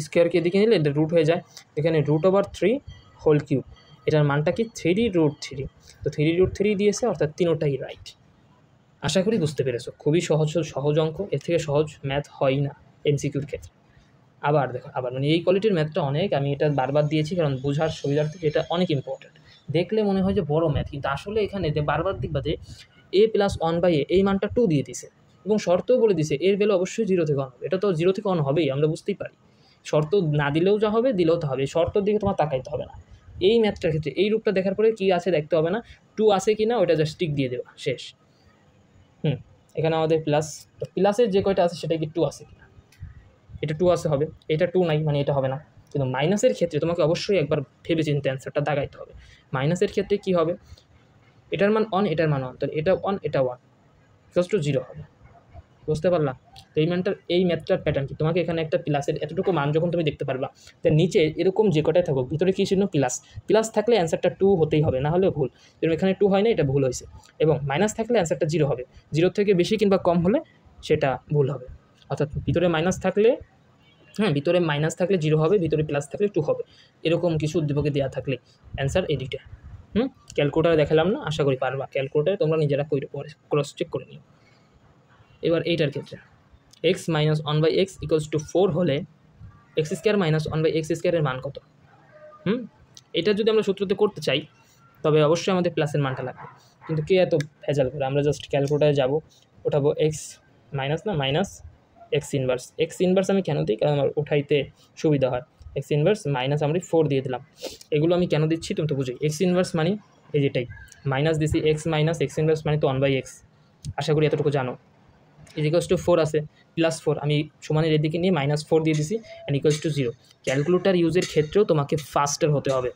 স্কোয়ারকে এদিকে নিলে এটা রুট হয়ে যায়, এখানে √3 হোল কিউব, এটার মানটা কি 3√3। তো 3√3 দিয়েছে, অর্থাৎ তিনোটাই রাইট। আশা করি বুঝতে পেরেছো, খুবই সহজ অঙ্ক, এর থেকে সহজ ম্যাথ হয় না এমসিকিউর ক্ষেত্রে। আবার দেখো, আবার মানে এই কোয়ালিটির ম্যাথটা অনেক, আমি এটা বারবার দিয়েছি কারণ বোঝার সুবিধার্থে এটা অনেক ইম্পর্টেন্ট। দেখলে মনে হয় যে বড় ম্যাথ, কিন্তু আসলে এখানে বারবার দেখবা যে a + 1/a এই মানটা 2 দিয়ে দিছে এবং শর্তও বলে দিছে এর ভ্যালু অবশ্যই 0 থেকে 1 হবে। এটা তো 0 থেকে 1 হবেই, আমরা বুঝতেই পারি। শর্ত না দিলেও যা হবে, দিলেও তা হবে। শর্তর দিকে তোমার তাকাইতে হবে না। এই ম্যাথটার ক্ষেত্রে এই রূপটা দেখার পরে কী আছে দেখতে হবে না, 2 আছে কি না ওইটা জাস্ট টিক দিয়ে দেবা, শেষ। এখানে আমাদের প্লাসের যে কয়টা আছে সেটা কি 2 আছে কিনা, এটা 2 আছে হবে, এটা 2 নাই মানে এটা হবে না। কিন্তু মাইনাসের ক্ষেত্রে তোমাকে অবশ্যই একবার ভেবে চিন্তে অ্যান্সারটা দাগাইতে হবে। মাইনাসের ক্ষেত্রে কী হবে, এটার মান 1, এটার মান 1, তাহলে এটা 1 এটা 1 = 0 হবে। বুঝতে পারলাম? তো এই ম্যাথটার প্যাটার্ন কি, তোমাকে এখানে একটা প্লাসের এতটুকু মান যখন তুমি দেখতে পারবা, তার নিচে এরকম যে কটাই থাকুক ভিতরে কী চিহ্ন, প্লাস থাকলে অ্যান্সারটা 2 হতেই হবে, না হলেও ভুল। যেমন এখানে 2 হয় না, এটা ভুল হয়েছে। এবং মাইনাস থাকলে অ্যান্সারটা 0 হবে, 0 থেকে বেশি কিংবা কম হলে সেটা ভুল হবে। অর্থাৎ ভিতরে মাইনাস থাকলে, ভিতরে মাইনাস থাকলে 0 হবে, ভিতরে প্লাস থাকলে 2 হবে, এরকম কিছু উদ্দীপকে দেওয়া থাকলে অ্যান্সার এই দুইটা। ক্যালকুলেটারে দেখালাম না, আশা করি পারবা। ক্যালকুলেটারে তোমরা নিজেরা ক্রস চেক করে নিও। এবার এইটার ক্ষেত্রে x - 1/x = 4 হলে x² - 1/x² এর মান কত? এটা যদি আমরা সূত্রতে করতে চাই তবে অবশ্যই আমাদের প্লাসের মানটা লাগবে, কিন্তু কে এত ভেজাল করে। আমরা জাস্ট ক্যালকুলেটারে যাব, ওঠাবো মাইনাস x ইনভার্স আমি কেন দিই, কারণ আমার উঠাইতে সুবিধা হয়। x ইনভার্স মাইনাস আমরা 4 দিয়ে দিলাম। এগুলো আমি কেন দিচ্ছি তুমি তো বুঝি। x ইনভার্স মানে এই যেটাই মাইনাস দিছি, x - x ইনভার্স মানে তো 1/x, আশা করি এতটুকু জানো। = 4 আছে, +4 আমি সমানের এদিকে নিয়ে -4 দিয়ে দিছি, অ্যান্ড = 0। ক্যালকুলেটার ইউজের ক্ষেত্রেও তোমাকে ফাস্টার হতে হবে,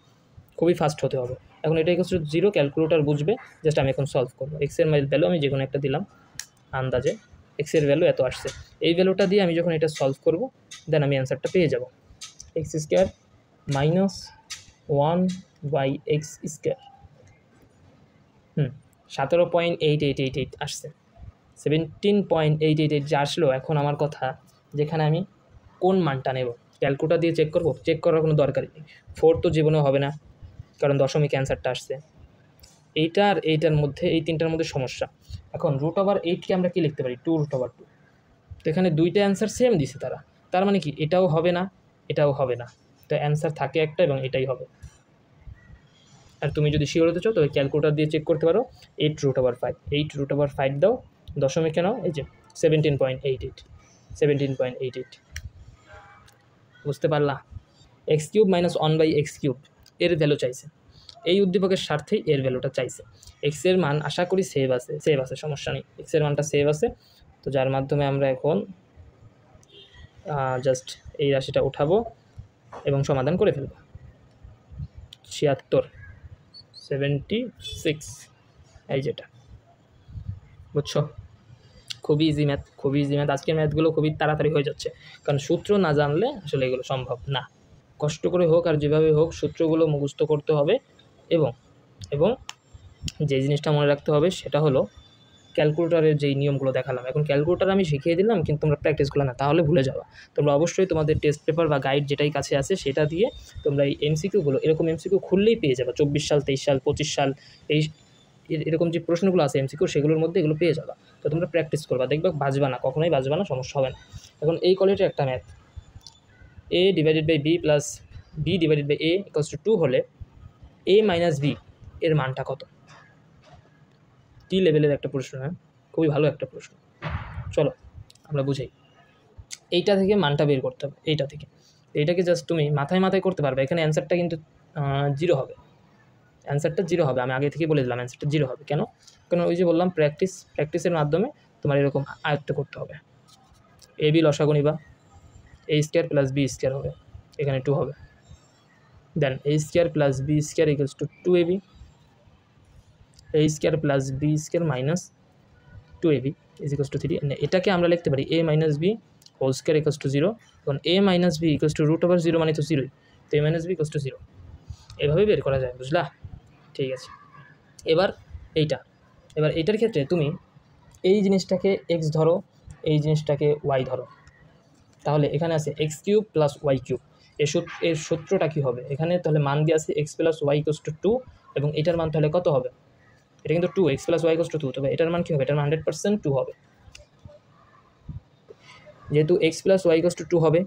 খুবই ফাস্ট হতে হবে। এখন এটা = 0, ক্যালকুলেটার বুঝবে। জাস্ট আমি এখন সলভ করবো। x এর ভ্যালু আমি যে কোনো একটা দিলাম আন্দাজে, x এর ভ্যালু এত আসছে। এই ভ্যালুটা দিয়ে আমি যখন এটা সলভ করব, দেন আমি অ্যান্সারটা পেয়ে যাব। x² - 1/x², 17.8888 আসছে। 17.888 যা আসলো। এখন আমার কথা, যেখানে আমি কোন মানটা নেব, ক্যালকুলেটার দিয়ে চেক করব? চেক করার কোনো দরকারই নেই। 4 তো জীবনেও হবে না, কারণ দশমিক অ্যান্সারটা আসছে। এইটার মধ্যে, এই তিনটার মধ্যে সমস্যা। এখন √8কে আমরা কি লিখতে পারি? 2√2। তো এখানে দুইটা অ্যান্সার সেম দিছে তারা, তার মানে কি এটাও হবে না, এটাও হবে না। তো অ্যান্সার থাকে একটা এবং এটাই হবে। আর তুমি যদি শিওর হতে চাও তবে ক্যালকুলেটার দিয়ে চেক করতে পারো। 8√5 দাও, দশমিকে নাও, এই যে 17.88। বুঝতে পারলা? x³ - 1/x³ এর ভ্যালু চাইছে, এই উদ্দীপকের স্বার্থেই এর ভ্যালুটা চাইছে। x এর মান আশা করি সেভ আছে, সমস্যা নেই, x এর মানটা সেভ আছে। তো যার মাধ্যমে আমরা এখন জাস্ট এই রাশিটা উঠাবো এবং সমাধান করে ফেলব। 76 এই যেটা, বুঝছো? খুবই ইজি ম্যাথ। আজকের ম্যাথগুলো খুবই তাড়াতাড়ি হয়ে যাচ্ছে, কারণ সূত্র না জানলে আসলে এগুলো সম্ভব না। কষ্ট করে হোক আর যেভাবে হোক সূত্রগুলো মুখস্থ করতে হবে। এবং যে জিনিসটা মনে রাখতে হবে সেটা হলো ক্যালকুলেটারের যেই নিয়মগুলো দেখালাম, এখন ক্যালকুলেটার আমি শিখিয়ে দিলাম, কিন্তু তোমরা প্র্যাকটিসগুলো না, তাহলে ভুলে যাওয়া। তোমরা অবশ্যই তোমাদের টেস্ট পেপার বা গাইড যেটাই কাছে আছে সেটা দিয়ে তোমরা এই এমসিকিউগুলো, এরকম এমসিকিউ খুললেই পেয়ে যাবে। 24 সাল, 23 সাল, 25 সাল, এরকম যে প্রশ্নগুলো আছে এমসিকিউ, সেগুলোর মধ্যে এগুলো পেয়ে যাবা। তো তোমরা প্র্যাকটিস করবা, দেখবা বাজবা না, কখনোই বাজবা না, সমস্যা হবে না। এখন এই কোয়ালিটির একটা ম্যাথ, a/b + b/a = 2 হলে a - b এর মানটা কত? টি লেভেলের একটা প্রশ্ন, খুবই ভালো একটা প্রশ্ন। চলো আমরা বুঝাই। এইটা থেকে মানটা বের করতে হবে, এইটা থেকে। এইটাকে জাস্ট তুমি মাথায় করতে পারবে। এখানে অ্যান্সারটা কিন্তু 0 হবে, আমি আগে থেকে বলে দিলাম অ্যান্সারটা 0 হবে। কেন? কারণ ওই যে বললাম প্র্যাকটিসের মাধ্যমে তোমার এরকম আয়ত্ত করতে হবে। ab লসাগু নিবা, a² + b² হবে, এখানে 2 হবে। দেন a² + b² = 2ab, a² + b² - 2ab = 3। এটাকে আমরা লিখতে পারি a - b² = 0। এখন a - b √0 মানে তো 0, তো a - b = 0। এভাবে বের করা যায়, বুঝলা? ঠিক আছে। এবার এইটার ক্ষেত্রে তুমি এই জিনিসটাকে x ধরো, এই জিনিসটাকে y ধরো, তাহলে এখানে আছে x³ + y³। এর সূত্রটা কী হবে, এখানে তাহলে মান দিয়ে আছে x plus y equals to 2 এবং এটার মান তাহলে কত হবে, এটা কিন্তু 2 x plus y equals to 2, তবে এটার মান কী হবে, এটার মান 100% 2 হবে। যেহেতু x plus y equals to 2 হবে,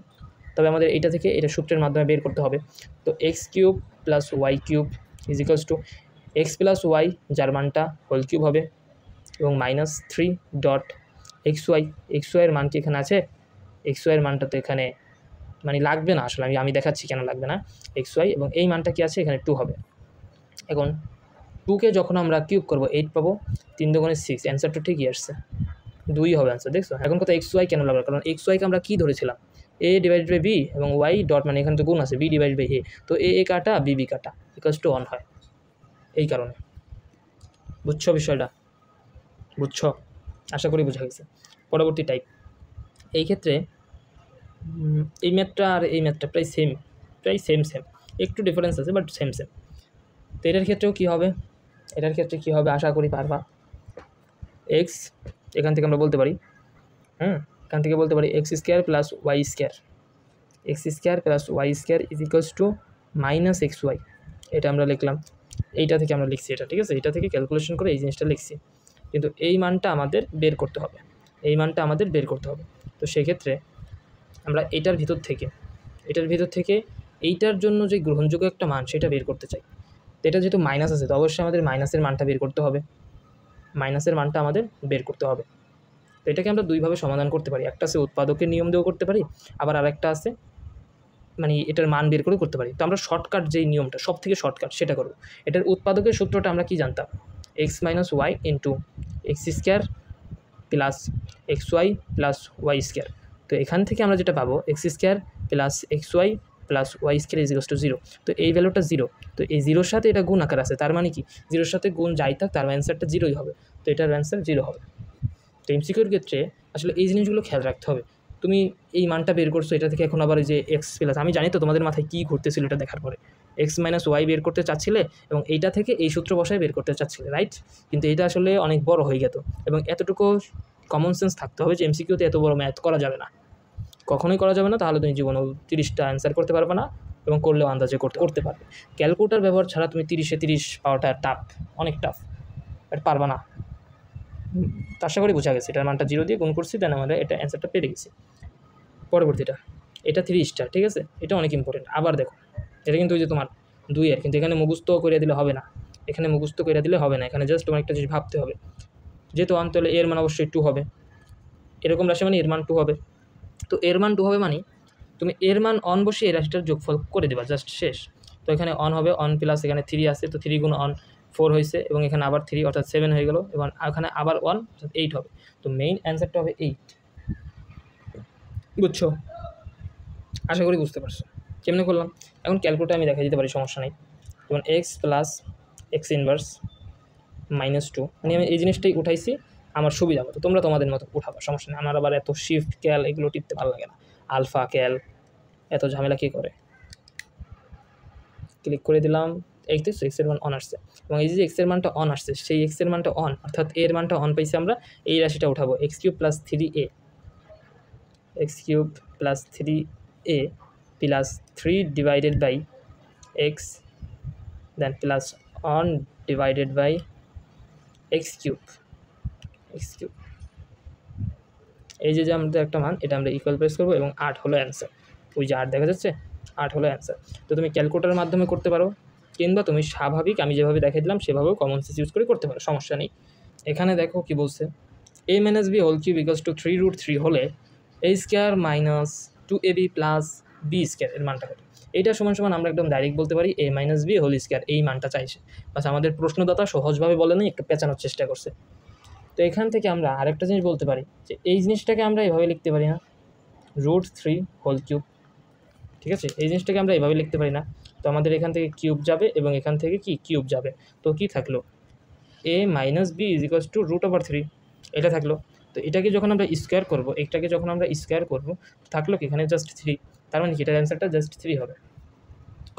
তবে আমাদের এটা থেকে এটা সূত্রের মাধ্যমে বের করতে হবে। তো x cube plus y cube is equals to x plus y যার মানটা হোল কিউব হবে এবং -3 ডট এক্স ওয়াইয়ের মান কি এখানে আছে, এক্স ওয়াইয়ের মানটা তো এখানে মানে লাগবে না, আসলে আমি দেখাচ্ছি কেন লাগবে না, এক্স ওয়াই এবং এই মানটা কি আছে এখানে 2 হবে। এখন 2কে যখন আমরা কিউব করবো 8 পাবো, 3 দুগুণে 6, অ্যান্সার তো ঠিকই আসছে, 2ই হবে অ্যান্সার। দেখছো এখন কথা এক্স ওয়াই কেন লাগবে, কারণ এক্স ওয়াইকে আমরা কী ধরেছিলাম, এ ডিভাইডেড বাই বি এবং ওয়াই ডট মানে এখানে তো গুণ আছে বি ডিভাইডেড বাই এ, তো এ কাটা বি কাটা ইকুয়ালস টু 1 হয়, এই কারণে। বুঝছো বিষয়টা, বুঝছো, আশা করি বোঝা গেছে। পরবর্তী টাইপ, এই ক্ষেত্রে এই ম্যাথটা আর এই ম্যাথটা প্রায় সেম, একটু ডিফারেন্স আছে বাট সেম। তো এটার ক্ষেত্রেও কী হবে, আশা করি পারবা। এক্স এখান থেকে আমরা বলতে পারি x square plus y square is equals to minus x y, এটা আমরা লিখলাম, এইটা থেকে আমরা লিখছি এটা, ঠিক আছে, এটা থেকে ক্যালকুলেশন করে এই জিনিসটা লিখছি, কিন্তু এই মানটা আমাদের বের করতে হবে, তো সেক্ষেত্রে আমরা এটার ভিতর থেকে এইটার জন্য যে গ্রহণযোগ্য একটা মান সেটা বের করতে চাই। তো এটা যেহেতু মাইনাস আছে, তো অবশ্যই আমাদের মাইনাসের মানটা বের করতে হবে, তো এটাকে আমরা দুইভাবে সমাধান করতে পারি, একটা আছে উৎপাদকের নিয়ম দিয়েও করতে পারি, আবার আরেকটা আছে মানে এটার মান বের করেও করতে পারি। তো আমরা শর্টকাট যেই নিয়মটা সব থেকে শর্টকাট সেটা করব। এটার উৎপাদকের সূত্রটা আমরা কি জানতাম, x minus y into x square plus x y plus y square. তো এখান থেকে আমরা যেটা পাবো x square plus x y plus y square is equals to 0, তো এই ভ্যালুটা 0, তো এই 0-র সাথে এটা গুণ আকার আছে, তার মানে কি 0-র সাথে গুণ যাই থাক তার অ্যান্সারটা 0ই হবে, তো এটার অ্যান্সার 0 হবে। তো এমসিকিউর ক্ষেত্রে আসলে এই জিনিসগুলো খেয়াল রাখতে হবে, তুমি এই মানটা বের করছো, এটা থেকে এখন আবার এই যে এক্স প্লাস, আমি জানি তো তোমাদের মাথায় কী ঘুরতেছিল এটা দেখার পরে, এক্স মাইনাস ওয়াই বের করতে চাচ্ছিলে এবং এইটা থেকে এই সূত্র বসায় বের করতে চাচ্ছিলে, রাইট, কিন্তু এটা আসলে অনেক বড় হয়ে গেত এবং এতটুকু কমন সেন্স থাকতে হবে যে এমসিকিউতে এত বড় ম্যাথ করা যাবে না, কখনোই করা যাবে না, তাহলে তুমি জীবনে 30টা অ্যান্সার করতে পারবে না এবং করলেও আন্দাজে করতে পারবে। ক্যালকুলেটার ব্যবহার ছাড়া তুমি 30-এ 30 পাওয়াটা অনেক টাফ, বাট পারবা না। তো আশা করি বোঝা গেছে, এটার মানটা 0 দিয়ে গুণ করছি, দেন আমরা এটা অ্যান্সারটা পেয়ে গেছি। পরবর্তীটা এটা 3 স্টার, ঠিক আছে, এটা অনেক ইম্পর্টেন্ট। আবার দেখো এটা কিন্তু ওই যে তোমার 2-এর, কিন্তু এখানে মুখস্থ করে দিলে হবে না, এখানে জাস্ট তোমার একটা জিনিস ভাবতে হবে, যেহেতু অন তাহলে এর মান অবশ্যই 2 হবে, এরকম রাশি মানে এর মান 2 হবে, তো এর মান 2 হবে মানে তুমি এর মান অন বসিয়ে এই রাশিটার যোগফল করে দেবা, জাস্ট শেষ। তো এখানে অন হবে, অন প্লাস এখানে 3 আছে, তো 3 গুণ অন 4 হয়েছে এবং এখানে আবার 3 অর্থাৎ 7 হয়ে গেল, এবং এখানে আবার 1 অর্থাৎ 8 হবে, তো মেইন অ্যান্সারটা হবে 8। বুঝছো, আশা করি বুঝতে পারছো কেমনে করলাম। এখন ক্যালকুলেটার আমি দেখা দিতে পারি, সমস্যা নেই, যেমন এক্স প্লাস এক্স ইনভার্স -2, মানে আমি এই জিনিসটাই উঠাইছি আমার সুবিধা মতো, তোমরা তোমাদের মতো উঠাবা, সমস্যা নেই, আমার আবার এত শিফট ক্যাল এগুলো টিপতে ভালো লাগে না, আলফা ক্যাল এত ঝামেলা কী করে। ক্লিক করে দিলাম, এই তো এক্সের মান অন আসছে, এবং এই যে এক্সের মানটা অন আসছে সেই এক্সের মানটা অন, অর্থাৎ এর মানটা অন পাইছি আমরা, এই রাশিটা উঠাবো x cube plus 3a plus 3 divided by x then plus on divided by x cube. এই যে আমাদের একটা মান, এটা আমরা ইকুয়াল প্রেস করবো এবং 8 হলো অ্যান্সার, ওই যে 8 দেখা যাচ্ছে, 8 হলো অ্যান্সার। তো তুমি ক্যালকুলেটারের মাধ্যমে করতে পারো, কিংবা তুমি স্বাভাবিক আমি যেভাবে দেখাই দিলাম সেভাবেও কমন সেন্স ইউজ করে করতে পারো, সমস্যা নেই। এখানে দেখো কি বলছে, a minus b whole cube equals to 3√3 হলে a square minus 2ab plus b square এর মানটা কত। এইটা সমান আমরা একদম ডাইরেক্ট বলতে পারি a minus b whole square, এই মানটা চাইছে, বাস আমাদের প্রশ্নদাতা সহজভাবে বলে নেই, একটু পেঁচানোর চেষ্টা করছে। তো এখান থেকে আমরা আরেকটা জিনিস বলতে পারি যে এই জিনিসটাকে আমরা এভাবে লিখতে পারি না, √3 হোল কিউব, ঠিক আছে, এই জিনিসটাকে আমরা এভাবে লিখতে পারি না, তো আমাদের এখান থেকে কিউব যাবে এবং এখান থেকে কি কিউব যাবে, তো কি থাকলো a minus b is equals to √3, এটা থাকলো। তো এটাকে যখন আমরা স্কোয়ার করবো, থাকলো কি এখানে জাস্ট 3, তার মানে কি এটার অ্যান্সারটা জাস্ট 3 হবে।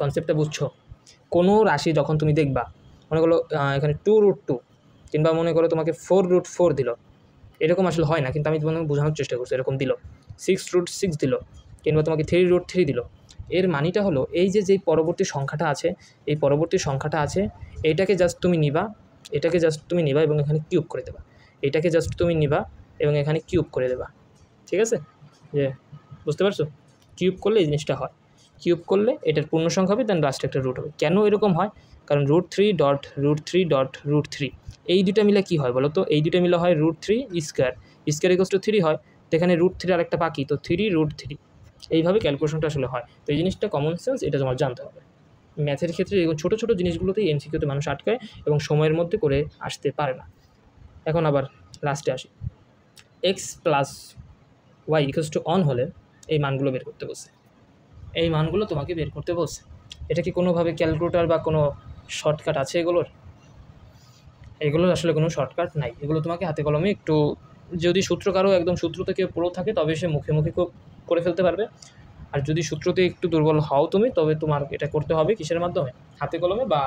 কনসেপ্টটা বুঝছো, কোনো রাশি যখন তুমি দেখবা, মনে করো এখানে 2√2 কিংবা মনে করো তোমাকে 4√4 দিল, এরকম আসলে হয় না, কিন্তু আমি তোমাকে বোঝানোর চেষ্টা করছি, এরকম দিল 6√6 দিল কিংবা তোমাকে 3√3 দিল, এর মানিটা হলো এই যে যেই পরবর্তী সংখ্যাটা আছে, এই পরবর্তী সংখ্যাটা আছে, এটাকে জাস্ট তুমি নিবা, এটাকে জাস্ট তুমি নিবা এবং এখানে কিউব করে দেবা, এটাকে জাস্ট তুমি নিবা এবং এখানে কিউব করে দেবা। ঠিক আছে, যে বুঝতে পারছো? কিউব করলে এই জিনিসটা হয়, কিউব করলে এটার পূর্ণ সংখ্যা হবে, দেন লাস্টে একটা রুট হবে। কেন এরকম হয়? কারণ √3 এই দুটা মিলে কী হয় বলো তো? এই দুটা মিলে হয় √3 স্কোয়ার, স্কোয়ার ইকুয়ালস টু 3 হয়, তো এখানে √3 আর একটা বাকি, তো 3√3, এইভাবে ক্যালকুলেশনটা আসলে হয়। তো এই জিনিসটা কমন সেন্স, এটা তোমার জানতে হবে। ম্যাথের ক্ষেত্রে এই ছোটো ছোটো জিনিসগুলোতেই এমসিকিউতে মানুষ আটকায় এবং সময়ের মধ্যে করে আসতে পারে না। এখন আবার লাস্টে আসি, x + y = 1 হলে এই মানগুলো বের করতে বলছে, এই মানগুলো তোমাকে বের করতে বলছে। এটা কি কোনোভাবে ক্যালকুলেটর বা কোনো শর্টকাট আছে এগুলোর আসলে কোনো শর্টকাট নাই। এগুলো তোমাকে হাতে কলমে একটু, যদি সূত্র কারো একদম সূত্র থেকে পুরো থাকে তবে সে মুখে মুখে করে ফেলতে পারবে, আর যদি সূত্রতে একটু দুর্বল হও তুমি, তবে তোমার এটা করতে হবে কিসের মাধ্যমে? হাতে কলমে বা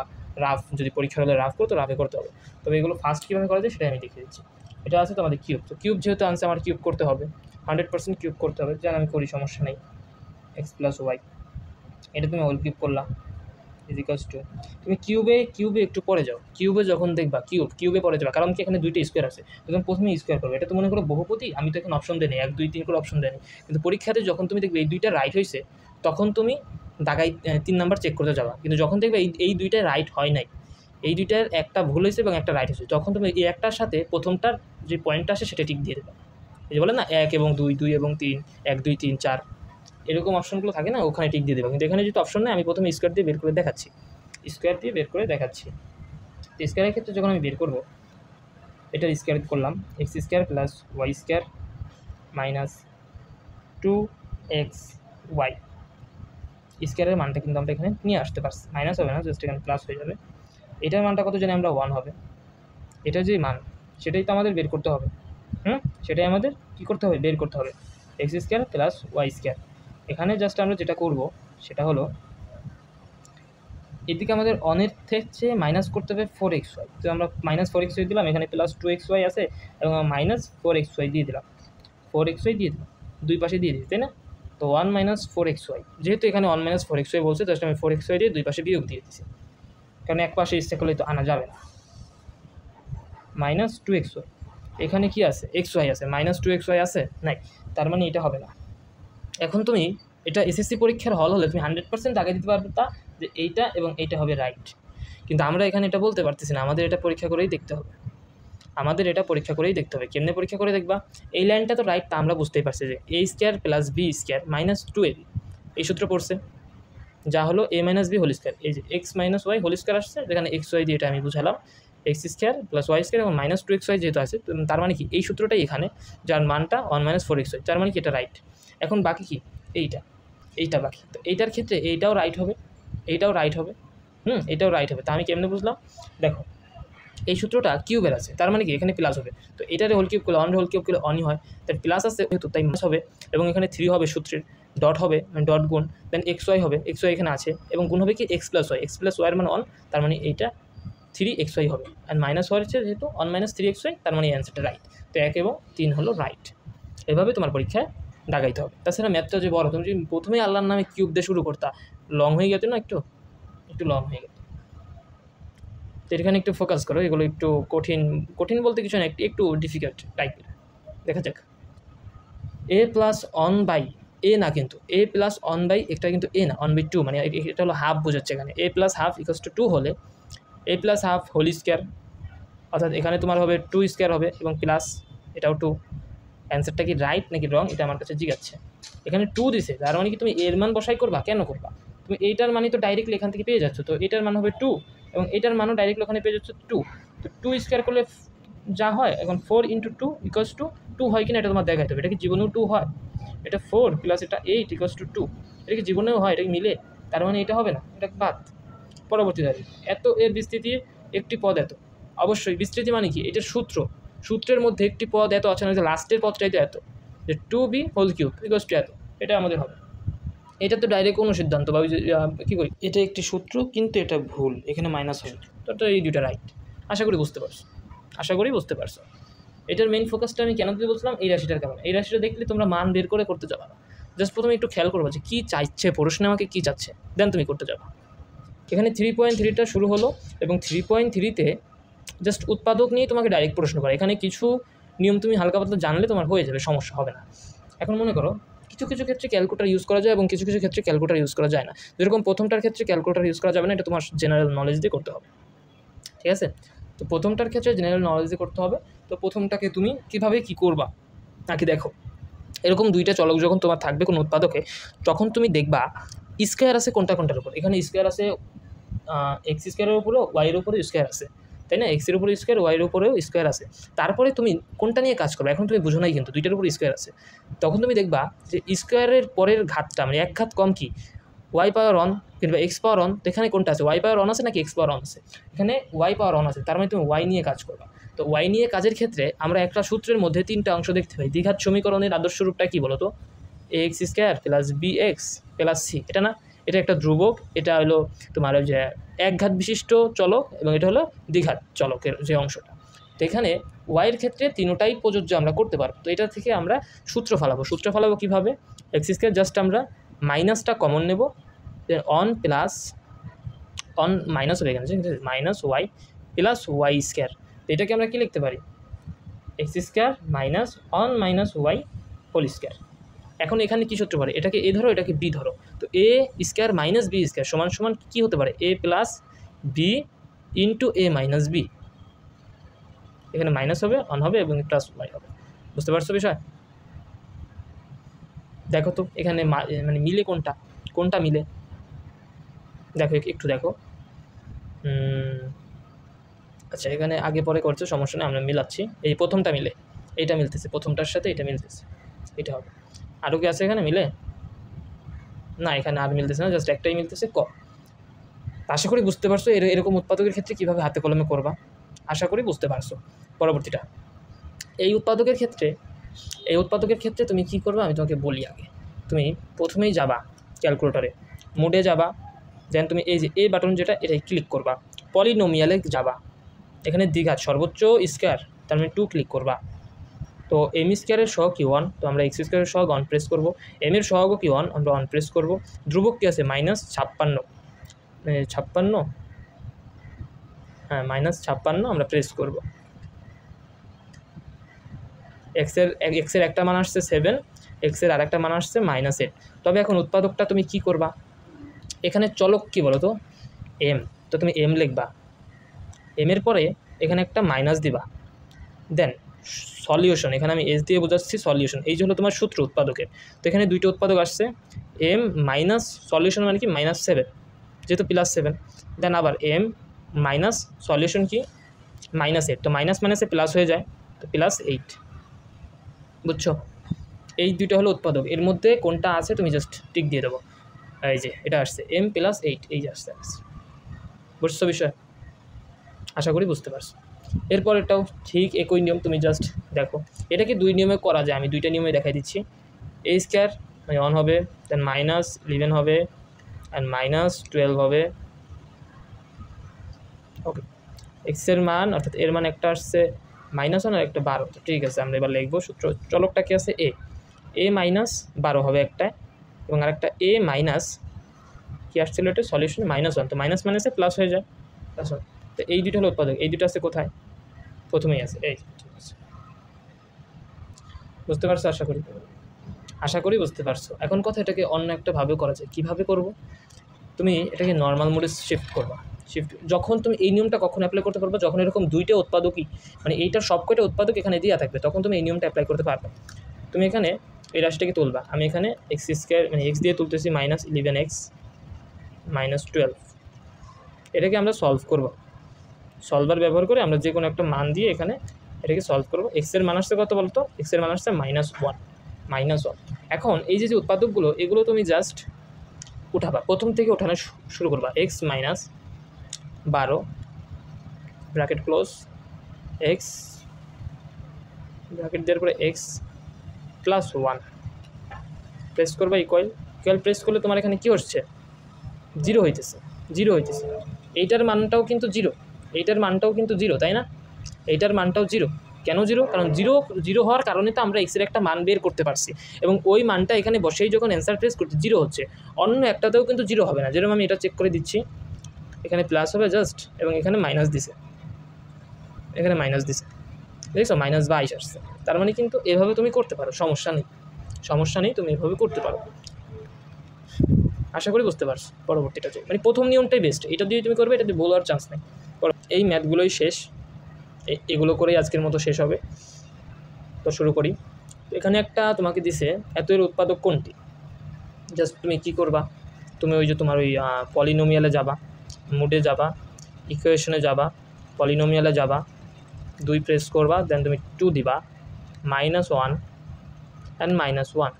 রাফ, যদি পরীক্ষার হলে রাফ করো তো রাফে করতে হবে। তবে এগুলো ফার্স্ট কীভাবে করা যায় সেটাই আমি দেখিয়ে দিচ্ছি। এটা আছে তোমাদের কিউব, তো কিউব যেহেতু আনছে আমার কিউব করতে হবে, 100% কিউব করতে হবে, যেন আমি করি সমস্যা নেই। x + y, এটা তুমি হোল কিউব করলাম ইজিকালস টু, তুমি কিউবে একটু পরে যাও, কিউবে যখন দেখবা কিউবে পরে যাবে, কারণ কি এখানে দুইটা স্কোয়ার আছে, তুমি প্রথমে স্কোয়ার করবে। এটা তো মনে করো বহুপদী, আমি তো এখন অপশন দেয়নি 1 2 3 করে অপশন দেয়নি, কিন্তু পরীক্ষাতে যখন তুমি দেখবে এই দুইটা রাইট হয়েছে তখন তুমি দাগাই 3 নাম্বার চেক করতে যাবা, কিন্তু যখন দেখবে এই দুইটা রাইট হয় নাই, এই দুইটার একটা ভুল হয়েছে এবং একটা রাইট হয়েছে, তখন তুমি এই একটার সাথে প্রথমটার যে পয়েন্টটা আসে সেটা টিক দিয়ে দেবে। এই যে বলে না 1 এবং 2, 2 এবং 3, 1 2 3 4, এরকম অপশনগুলো থাকে না, ওখানে টিক দিয়ে দেবে। কিন্তু এখানে যেহেতু অপশন নেই, আমি প্রথমে স্কোয়ার দিয়ে বের করে দেখাচ্ছি, তো স্কোয়ারের ক্ষেত্রে যখন আমি বের করব, এটার স্কোয়ার করলাম, x² + y² - 2xy, স্কোয়ারের মানটা কিন্তু আমরা এখানে নিয়ে আসতে পারছি, মাইনাস হবে না, জাস্ট এখানে প্লাস হয়ে যাবে। এটার মানটা কত জানি আমরা 1 হবে, এটা যে মান সেটাই তো আমাদের বের করতে হবে। সেটাই আমাদের কী করতে হবে? বের করতে হবে, x² + y²। এখানে জাস্ট আমরা যেটা করব সেটা হলো, এদিকে আমাদের অনের থেকে মাইনাস করতে হবে 4xy, তো আমরা -4xy দিলাম, এখানে +2xy আছে এবং -4xy দিয়ে দিলাম, 4xy দিয়ে দিলাম, দুই পাশে দিয়ে দিই, তাই না? তো 1 - 4xy, যেহেতু এখানে 1 - 4xy বলছে, জাস্ট আমি 4xy দিয়ে দুই পাশে বিয়োগ দিয়ে দিচ্ছি, কারণ এক পাশে ইচ্ছা করলে তো আনা যাবে না। -2xy, এখানে কি আছে? xy আছে, -2xy আছে নাই, তার মানে এটা হবে না। এখন তুমি এটা এসএসসি পরীক্ষার হল হলে তুমি 100% আগে দিতে পারবে তা যে এইটা এবং এইটা হবে রাইট, কিন্তু আমরা এখানে এটা বলতে পারতেছি না, আমাদের এটা পরীক্ষা করেই দেখতে হবে, কেমনে পরীক্ষা করে দেখবা? এই লাইনটা তো রাইট, তা আমরা বুঝতেই পারছি যে a² + b² - 2ab, এই সূত্র পড়ছে, যা হলো a - b হোল স্কোয়ার, এই যে x - y হোল স্কোয়ার আসছে, যেখানে xy দিয়ে এটা আমি বুঝালাম, x² + y² এবং -2xy যেহেতু আছে, তার মানে কি এই সূত্রটাই এখানে, যার মানটা 1 - 4xy, তার মানে কি এটা রাইট। এখন বাকি কি? এইটা বাকি, তো এইটার ক্ষেত্রে এইটাও রাইট হবে, এটাও রাইট হবে। তা আমি কেমনে বুঝলাম? দেখো, এই সূত্রটা কিউবের আছে, তার মানে কি এখানে প্লাস হবে, তো এটারে হোল কিউব করলে হোল কিউব করলে অনই হয়, তার প্লাস আছে যেহেতু তাই মাইনাস হবে, এবং এখানে 3 হবে সূত্রের, ডট হবে মানে ডট গুণ, দেন xy হবে, xy এখানে আছে এবং গুণ হবে কি x + y, x + y এর মানে 1, তার মানে এইটা 3xy হবে, আর মাইনাস হচ্ছে যেহেতু 1 - 3xy, তার মানে এই অ্যান্সারটা রাইট। তো 1 এবং 3 হলো রাইট। এভাবে তোমার পরীক্ষায় দাগাইতে হবে। তাছাড়া ম্যাথটা যে বড়, তুমি যদি প্রথমেই আল্লাহর নামে কিউব দিয়ে শুরু করতা, লং হয়ে যেত না, একটু লং হয়ে যেত। তো এখানে একটু ফোকাস করো, এগুলো একটু কঠিন বলতে কিছু না, একটু ডিফিকাল্ট টাইপের। দেখা যাক, a + 1/, এ না কিন্তু a + 1/, এটা কিন্তু a না, 1/2, মানে এটা হলো হাফ বোঝাচ্ছে এখানে, a + ½ = 2 হলে a + ½ হোল স্কোয়ার, অর্থাৎ এখানে তোমার হবে 2² হবে এবং প্লাস এটাও 2। অ্যান্সারটা কি রাইট নাকি রং, এটা আমার কাছে জিজ্ঞাসা। এখানে 2 দিছে, তার মানে কি তুমি এর মান বসাই করবা? কেন করবা? তুমি এইটার মানই তো ডাইরেক্টলি এখান থেকে পেয়ে যাচ্ছ, তো এটার মান হবে 2 এবং এটার মানও ডাইরেক্টলি ওখানে পেয়ে যাচ্ছ 2, তো 2² করলে যা হয়, এখন 4 × 2 = 2 হয় কিনা এটা তোমার দেখাইতে হবে। এটা কি জীবনেও 2 হয়? এটা 4 + এটা 8 = 2, এটা কি জীবনেও হয়? এটা কি মিলে? তার মানে এটা হবে না, এটা বাদ। পরবর্তী দাঁড়িয়ে এত এর বিস্তৃতি, একটি পদ এত, অবশ্যই বিস্তৃতি মানে কি? এটার সূত্রের মধ্যে একটি পদ এত আছে না, যে লাস্টের পদটাই তো এত, যে 2b হোল কিউব = এত, এটা আমাদের হবে। এটা তো ডাইরেক্ট কোনো সিদ্ধান্ত বা কী করি, এটা একটি সূত্র কিন্তু এটা ভুল, এখানে মাইনাস হবে, তো এই দুইটা রাইট। আশা করি বুঝতে পারছো। এটার মেইন ফোকাসটা আমি কেন দিতে বলছিলাম, এই রাশিটার কারণে। এই রাশিটা দেখলে তোমরা মান বের করতে যাবে না, জাস্ট প্রথমে একটু খেয়াল করবো যে কী চাইছে প্রশ্নে, আমাকে কী চাচ্ছে, দেন তুমি করতে যাবো। এখানে 3.3টা শুরু হলো এবং 3.3তে জাস্ট উৎপাদক নিয়ে তোমাকে ডাইরেক্ট প্রশ্ন করে। এখানে কিছু নিয়ম তুমি হালকা পাতলা জানলে তোমার হয়ে যাবে, সমস্যা হবে না। এখন মনে করো কিছু কিছু ক্ষেত্রে ক্যালকুলেটার ইউজ করা যায় এবং কিছু কিছু ক্ষেত্রে ক্যালকুলেটার ইউজ করা যায় না। যেরকম প্রথমটার ক্ষেত্রে ক্যালকুলেটার ইউজ করা যাবে না, এটা তোমার জেনারেল নলেজ দিয়ে করতে হবে, ঠিক আছে? তো প্রথমটার ক্ষেত্রে জেনারেল নলেজ দিয়ে করতে হবে। তো প্রথমটাকে তুমি কীভাবে কী করবা নাকি দেখো, এরকম দুইটা চলক যখন তোমার থাকবে কোনো উৎপাদকে, তখন তুমি দেখবা স্কোয়ার আছে কোনটার উপর। এখানে স্কোয়ার আছে এক্স স্কোয়ারের উপরেও ওয়াইয়ের উপরে স্কোয়ার আছে, তাই না? এক্সের উপরে স্কোয়ার, ওয়াইয়ের উপরেও স্কোয়ার আছে। তারপরে তুমি কোনটা নিয়ে কাজ করবে, এখন তুমি বুঝো নাই কিন্তু দুইটার উপর স্কোয়ার আছে। তখন তুমি দেখবা যে স্কোয়ারের পরের ঘাতটা মানে এক ঘাত কম কি ওয়াই পাওয়ার অন কিংবা এক্স পাওয়ার অন। তো এখানে কোনটা আছে, ওয়াই পাওয়ার অন আছে নাকি এক্স পাওয়ার অন আছে? এখানে ওয়াই পাওয়ার অন আছে, তার মানে তুমি ওয়াই নিয়ে কাজ করবা। তো ওয়াই নিয়ে কাজের ক্ষেত্রে আমরা একটা সূত্রের মধ্যে তিনটা অংশ দেখতে পাই। দ্বিঘাত সমীকরণের আদর্শ রূপটা কী বলো তো? X square plus b x plus c, এটা না? এটা একটা ধ্রুবক, এটা হলো তোমার ওই যে এক ঘাত বিশিষ্ট চলক এবং এটা হলো দ্বিঘাত চলকের যে অংশটা। তো এখানে ওয়াইয়ের ক্ষেত্রে তিনোটাই প্রযোজ্য আমরা করতে পারবো। তো এটা থেকে আমরা সূত্র ফেলাবো কীভাবে? এক্স স্কোয়ার জাস্ট আমরা মাইনাসটা কমন নেব, অন প্লাস অন মাইনাস হবে এখানে, minus y plus y square. তো এটাকে আমরা কী লিখতে পারি? X square minus on minus y whole square. এখন এখানে কী সূত্র পারে? এটাকে এ ধরো, এটাকে বি ধরো। তো এ স্কোয়ার মাইনাস বি স্কোয়ার সমান সমান কী হতে পারে? এ প্লাস বি ইন্টু এ মাইনাস বি। এখানে মাইনাস হবে, অন হবে এবং প্লাস ওয়াই হবে। বুঝতে পারছো বিষয়? দেখো তো এখানে মানে মিলে কোনটা মিলে দেখো, একটু দেখো। আচ্ছা, এখানে আগে পরে করছে, সমস্যা নেই, আমরা মিলাচ্ছি। এই প্রথমটা মিলে, এইটা মিলতেছে, প্রথমটার সাথে এটা মিলতেছে, এটা হবে। আরও কি আছে এখানে মিলে? না, এখানে আর মিলতেছে না, জাস্ট একটাই মিলতেছে, ক। আশা করি বুঝতে পারছো এরকম উৎপাদকের ক্ষেত্রে কীভাবে হাতে কলমে করবা। আশা করি বুঝতে পারছো। পরবর্তীটা এই উৎপাদকের ক্ষেত্রে তুমি কী করবে আমি তোমাকে বলি। আগে তুমি প্রথমেই যাবা ক্যালকুলেটরে, মোডে যাবা, দেন তুমি এই যে এ বাটন যেটা, এটাই ক্লিক করবা। পলিনোমিয়ালে যাবা, এখানে দ্বিঘাত সর্বোচ্চ স্কোয়ার, তার মানে 2 ক্লিক করবা। তো এম স্কোয়ারের সহগ কি 1, তো আমরা এক্স স্কোয়ারের সহগ অন প্রেস করবো। এম এর সহগও কি 1, আমরা অন প্রেস করবো। ধ্রুবক কী আছে? -56, হ্যাঁ -56 আমরা প্রেস করব। এক্সের একটা মান আসছে 7, এক্সের আর একটা মান আসছে -8। তবে এখন উৎপাদকটা তুমি কি করবা? এখানে চলক কি বলো তো? এম। তো তুমি এম লিখবা, এমের পরে এখানে একটা মাইনাস দিবা, দেন সলিউশন, এখানে আমি এস দিয়ে বোঝাচ্ছি সলিউশন। এই যে হলো তোমার সূত্র উৎপাদকের। তো এখানে দুইটা উৎপাদক আসছে, এম মাইনাস সলিউশন মানে কি -7, যেহেতু +7, দেন আবার এম মাইনাস সলিউশন কি -8। তো মাইনাস মাইনাসে প্লাস হয়ে যায়, তো +8। বুঝছো? এই দুইটা হলো উৎপাদক, এর মধ্যে কোনটা আছে তুমি জাস্ট টিক দিয়ে দেবো। এই যে এটা আসছে m+8, এই যে আসছে। বুঝছো বিষয়? আশা করি বুঝতে পারছো। এরপর এটাও ঠিক একই নিয়ম, তুমি জাস্ট দেখো। এটাকে দুই নিয়মে করা যায়, আমি দুইটা নিয়মে দেখাই দিচ্ছি। এ স্কোয়ার মানে 1 হবে, দেন -11 হবে অ্যান্ড -12 হবে। ওকে, এক্সের মান অর্থাৎ এর মান একটা আসছে -1 আর একটা 12। তো ঠিক আছে, আমরা এবার লিখবো সূত্র। চলকটা কি আছে? এ -12 হবে একটা, এবং আরেকটা এ মাইনাস কি আসছিল, এটা সলিউশন -1। তো মাইনাস মাইনাসে প্লাস হয়ে যায়, +1। তো এই দুটো হলো উৎপাদক, এই দুটো আছে কোথায়? প্রথমেই আছে, এই ঠিক আছে। বুঝতে পারছো? আশা করি বুঝতে পারছো। এখন কথা, এটাকে অন্য একটা ভাবে করা যায়। কীভাবে করব? তুমি এটাকে নর্মাল মোডে শিফট করবা। যখন তুমি এই নিয়মটা কখন অ্যাপ্লাই করতে পারবে? যখন এরকম দুইটা উৎপাদকই মানে এইটার সবকটা উৎপাদক এখানে দেওয়া থাকবে, তখন তুমি এই নিয়মটা অ্যাপ্লাই করতে পারবে। তুমি এখানে এই রাশিটাকে তুলবা, আমি এখানে এক্স স্কোয়ার মানে এক্স দিয়ে তুলতেছি, -11x -12। এটাকে আমরা সলভ করব, সলভার ব্যবহার করে আমরা যে কোনো একটা মান দিয়ে এখানে এটাকে সলভ করব। এক্সের মান আসছে কত বলতো? এক্সের মান আসছে -1। এখন এই যে উৎপাদকগুলো, এগুলো তুমি জাস্ট উঠাবা, প্রথম থেকে উঠানো শুরু করবা। x -12 bracket close, x bracket দেওয়ার পরে x +1 প্রেস করবা, ইকুয়াল প্রেস করলে তোমার এখানে কী হচ্ছে? 0 হইতেছে। এইটার মানটাও কিন্তু 0, এইটার মানটাও কিন্তু 0, তাই না? এইটার মানটাও 0, কেন জিরো? কারণ জিরো হওয়ার কারণে তো আমরা এক্সের একটা মান বের করতে পারছি, এবং ওই মানটা এখানে বসেই যখন অ্যান্সার প্রেস করতে জিরো হচ্ছে, অন্য একটাতেও কিন্তু জিরো হবে না। যেরকম আমি এটা চেক করে দিচ্ছি, এখানে প্লাস হবে জাস্ট, এবং এখানে মাইনাস দিছে, এখানে মাইনাস দিছে, দেখছো -22 আসছে। তার মানে কিন্তু এভাবে তুমি করতে পারো, সমস্যা নেই, তুমি এভাবে করতে পারো। আশা করি বুঝতে পারছো পরবর্তীটা। মানে প্রথম নিয়মটাই বেস্ট, এটা দিয়ে তুমি করবে, এটা দিয়ে বলার চান্স নেই। এই ম্যাথগুলোই শেষ, এগুলো করেই আজকের মতো শেষ হবে। তো শুরু করি। এখানে একটা তোমাকে দিছে, এত এর উৎপাদক কোনটি। জাস্ট তুমি কী করবা, তুমি ওই যে তোমার ওই পলিনোমিয়ালে যাবা, মুডে যাবা, ইকুয়েশনে যাবা, পলিনোমিয়ালে যাবা, 2 প্রেস করবা, দেন তুমি 2 দিবা, -1 অ্যান্ড -1।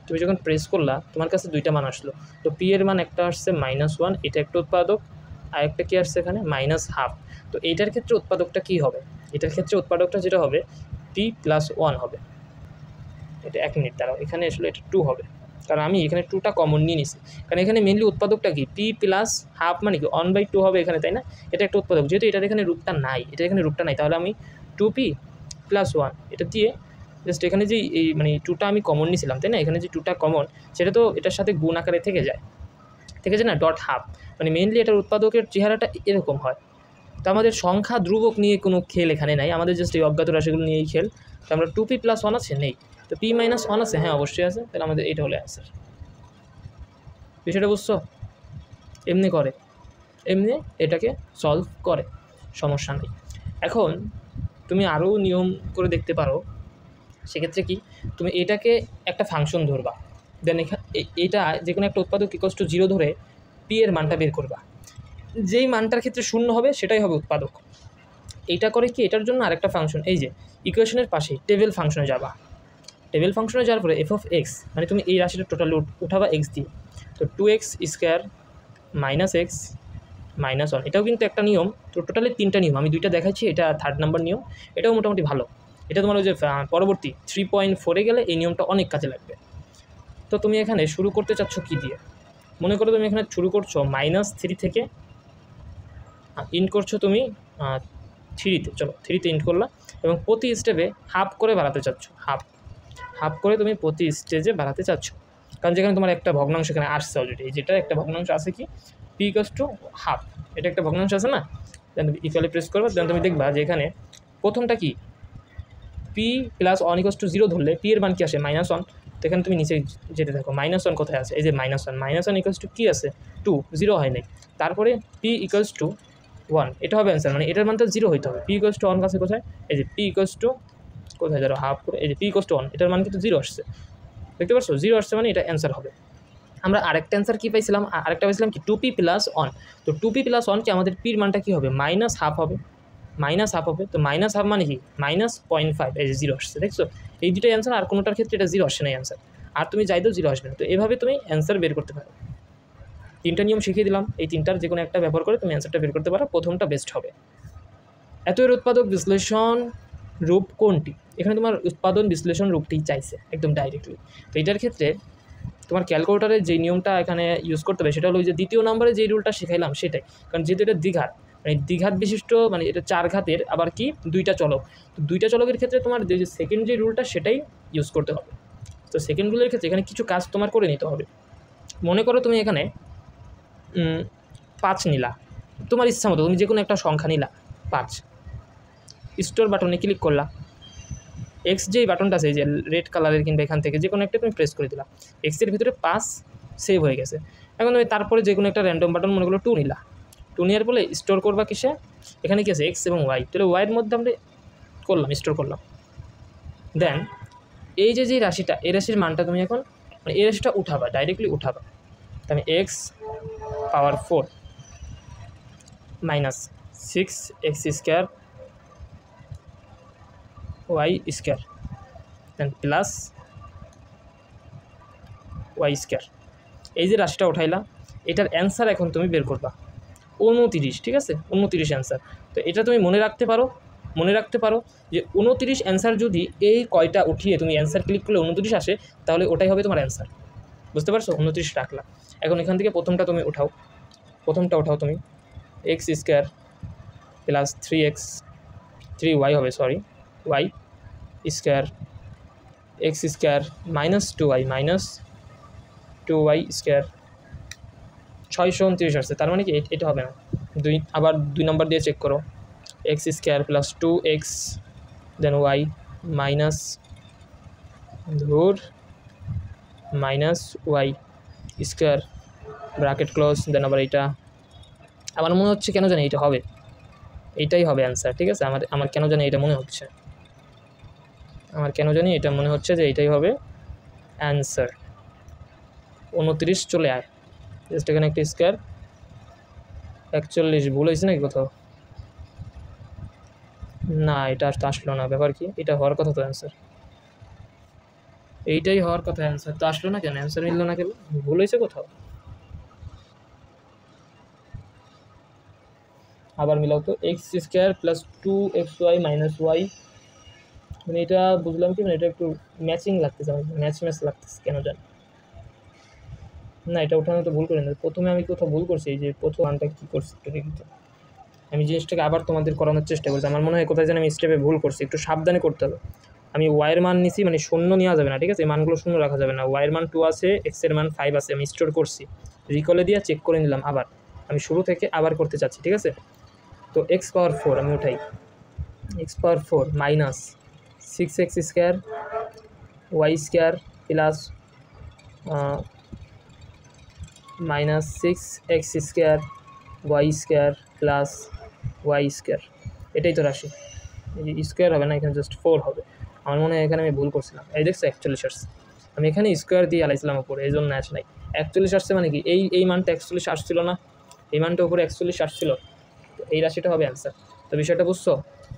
তুমি যখন প্রেস করলা তোমার কাছে দুইটা মান আসলো। তো পি এর মান একটা আসছে -1, এটা একটা উৎপাদক, আর একটা কী আসছে এখানে -1/2। তো এইটার ক্ষেত্রে উৎপাদকটা কী হবে? এটার ক্ষেত্রে উৎপাদকটা যেটা হবে p+1 হবে। এটা 1 মিনিট দাঁড়াও, এখানে আসলে এটা 2 হবে, কারণ আমি এখানে 2টা কমন নিয়ে নিছি। কারণ এখানে মেনলি উৎপাদকটা কি p+1/2 মানে কি 1/2 হবে এখানে, তাই না? এটা একটা উৎপাদক, যেহেতু এটার এখানে রূপটা নাই, তাহলে আমি 2p+1 এটা দিয়ে জাস্ট এখানে যে এই মানে 2টা আমি কমন নিয়েছিলাম, তাই না? এখানে যে 2টা কমন, সেটা তো এটার সাথে গুণ আকারে থেকে যায় না, .1/2। মানে মেনলি এটার উৎপাদকের চেহারাটা এরকম হয়। তো আমাদের সংখ্যা ধ্রুবক নিয়ে কোনো খেল এখানে নাই, আমাদের জাস্ট এই অজ্ঞাত রাশিগুলো নিয়েই খেল। তো আমরা 2p+1 আছে নেই, তো p-1 আছে, হ্যাঁ অবশ্যই আছে, তাহলে আমাদের এইটা হলো অ্যান্সার। বিষয়টা বুঝছো? এমনি করে, এমনি এটাকে সলভ করে, সমস্যা নেই। এখন তুমি আরও নিয়ম করে দেখতে পারো। সেক্ষেত্রে কি, তুমি এটাকে একটা ফাংশন ধরবা, দেন এইটা যে কোনো একটা উৎপাদক =0 ধরে পি এর মানটা বের করবা। যেই মানটার ক্ষেত্রে 0 হবে সেটাই হবে উৎপাদক। এইটা করে কি, এটার জন্য আরেকটা ফাংশন, এই যে ইকুয়েশনের পাশেই টেবিল ফাংশনে যাবা। টেবিল ফাংশনে যাওয়ার পরে f(x) মানে তুমি এই রাশিটা টোটাল উঠাবা x দিয়ে। তো 2x² - x -1, এটাও কিন্তু একটা নিয়ম। তো টোটালি 3টা নিয়ম, আমি 2টা দেখাচ্ছি, এটা 3rd নাম্বার নিয়ম। এটাও মোটামুটি ভালো। এটা তোমার ওই যে পরবর্তী 3.4-এ গেলে এই নিয়মটা অনেক কাজে লাগবে। তো তুমি এখানে শুরু করতে চাচ্ছ কী দিয়ে? মনে করো তুমি এখানে শুরু করছো -3 থেকে, ইন্ট করছো তুমি 3-তে, চলো 3-তে ইন্ট করলা, এবং প্রতি স্টেপে হাফ করে বাড়াতে চাচ্ছ, হাফ করে তুমি প্রতি স্টেজে বাড়াতে চাচ্ছ। কারণ যেখানে তোমার একটা ভগ্নাংশ এখানে আসছে অলরেডি, যেটা একটা ভগ্নাংশ আছে কি p=1/2, এটা একটা ভগ্নাংশ আছে না? দেন তুমি ইকুয়ালি প্রেস করবে, দেন তুমি দেখবা যে এখানে প্রথমটা কি p+1 = 0 ধরলে p এর মান কি আসে -1। তো এখানে তুমি নিচে যেতে থাকো, -1 কোথায় আছে, এই যে -1 কি আছে 2, 0 হয় নাই। তারপরে p=1, এটা হবে অ্যান্সার, মানে এটার মানটা 0 হইতে হবে। p=1 কাছে কোথায়, এই যে p= কোথায় ধরো হাফ করে, এই যে p=1, এটার মান কিন্তু 0 আসছে, দেখতে পাচ্ছ 0 আসছে, মানে এটা অ্যান্সার হবে। আমরা আরেকটা অ্যান্সার কী পাইছিলাম, আরেকটা পাইছিলাম কি 2p+1। তো 2p+1 কি আমাদের পির মানটা কী হবে, -1/2 হবে, -1/2 হবে। তো -1/2 মানে কি -0.5, এই যে 0 আসছে, দেখছো? এই দুটোই অ্যান্সার, আর কোনোটার ক্ষেত্রে এটা 0 আসছে না অ্যান্সার। আর তুমি চাইলেও 0 আসবে না। তো এভাবে তুমি অ্যান্সার বের করতে পারো। 3টা নিয়ম শিখিয়ে দিলাম, এই 3টার যে কোনো একটা ব্যবহার করে তুমি অ্যান্সারটা বের করতে পারো, প্রথমটা বেস্ট হবে। এত এর উৎপাদক বিশ্লেষণ রূপ কোনটি? এখানে তোমার উৎপাদন বিশ্লেষণ রূপটি চাইছে একদম ডাইরেক্টলি। তো এটার ক্ষেত্রে তোমার ক্যালকুলেটারের যে নিয়মটা এখানে ইউজ করতে হবে সেটা হলো যে 2য় নম্বরে যে রুলটা শেখাইলাম সেটাই। কারণ যেহেতু এটা দ্বিঘাত, মানে দ্বিঘাত বিশিষ্ট, মানে এটা 4 ঘাতের, আবার কি 2টা চলক। তো 2টা চলকের ক্ষেত্রে তোমার যে সেকেন্ড যে রুলটা সেটাই ইউজ করতে হবে। তো সেকেন্ড রুলের ক্ষেত্রে এখানে কিছু কাজ তোমার করে নিতে হবে। মনে করো তুমি এখানে 5 নিলা, তোমার ইচ্ছা মতো তুমি যে কোনো একটা সংখ্যা নিলা 5, স্টোর বাটনে ক্লিক করলা, এক্স যেই বাটনটা আছে, এই যে রেড কালারের, কিংবা এখান থেকে যে কোনো একটা তুমি প্রেস করে দিলা, এক্সের ভিতরে 5 সেভ হয়ে গেছে। এখন তুমি তারপরে যে কোনো একটা র্যান্ডম বাটন, মনে করলো 2 নিলা, 2 নেওয়ার পরে স্টোর করবা কিসে, এখানে কি আছে এক্স এবং ওয়াই, তাহলে ওয়াইয়ের মধ্যে আমরা করলাম, স্টোর করলাম। দেন এই যে রাশিটা, এই রাশির মানটা তুমি এখন, মানে এই রাশিটা উঠাবা, ডাইরেক্টলি উঠাবা। তো আমি x⁴ -6x² y² দেন প্লাস y², এই যে রাশিটা উঠাইলা, এটার অ্যান্সার এখন তুমি বের করবা 29, ঠিক আছে? 29 অ্যান্সার। তো এটা তুমি মনে রাখতে পারো যে 29 অ্যান্সার, যদি এই কয়টা উঠিয়ে তুমি অ্যান্সার ক্লিক করলে 29 আসে, তাহলে ওটাই হবে তোমার অ্যান্সার। বুঝতে পারছো? 29 রাখলা। এখন এখান থেকে প্রথমটা উঠাও তুমি, x² + 3x 3y হবে, sorry, y square x square minus 2y square 629 আসছে, তার মানে কি এটা হবে না। আবার 2 নম্বর দিয়ে চেক করো, x square plus 2x then y minus minus y square bracket close then আবার এইটা। আমার মনে হচ্ছে কেন জানি এটা হবে, এইটাই হবে অ্যান্সার, ঠিক আছে। আমার কেন জানি এটা মনে হচ্ছে, যে এইটাই হবে অ্যান্সার। 29 চলে আয়, জাস্ট এখানে একটা স্কোয়ার। 41 ভুল হয়েছে নাকি কোথাও? না, এটা তো আসলো না, ব্যাপার কি? এটা হওয়ার কথা তো অ্যান্সার, এইটাই হওয়ার কথা অ্যান্সার, তো আসলো না কেন? অ্যান্সার মিললো না কেন? ভুল হয়েছে কোথাও? আবার মিলাও তো, x square plus 2xy minus y, মানে এটা বুঝলাম কি, মানে এটা একটু ম্যাচিং লাগতেছে, ম্যাচ লাগতেছে কেন জানি না। এটা ওঠানো তো ভুল করি না, প্রথমে আমি কোথাও ভুল করছি, এই যে প্রথম আনটা কী করছি একটু দেখি তো। আমি জিনিসটাকে আবার তোমাদের করানোর চেষ্টা করছি, আমার মনে হয় কোথায় যেন আমি স্টেপে ভুল করছি, একটু সাবধানে করতে হবে। আমি ওয়াইয়ের মান নিছি, মানে শূন্য নেওয়া যাবে না, ঠিক আছে, এই মানগুলো শূন্য রাখা যাবে না। ওয়াইয়ের মান 2 আছে, এক্সের মান 5 আছে, আমি স্টোর করছি, রিকলে দিয়ে চেক করে নিলাম, আবার আমি শুরু থেকে আবার করতে চাচ্ছি, ঠিক আছে। তো এক্স পাওয়ার 4 আমি উঠাই, x power 4 minus 6x square y square plus minus 6x square y square plus y square, এটাই তো রাশি, স্কোয়ার হবে না, এখানে জাস্ট 4 হবে। আমার মনে হয় এখানে আমি ভুল করছিলাম, এই দেখছো 41 আসছে, আমি এখানে স্কোয়ার দিয়ে আলাইছিলাম উপরে, এই জন্য আসে নাই। 41 আসছে মানে কি, এই মানটা 41 আসছিল না, এই মানটা উপরে 41 আসছিল, এই রাশিটা হবে অ্যান্সার। তো বিষয়টা বুঝছো?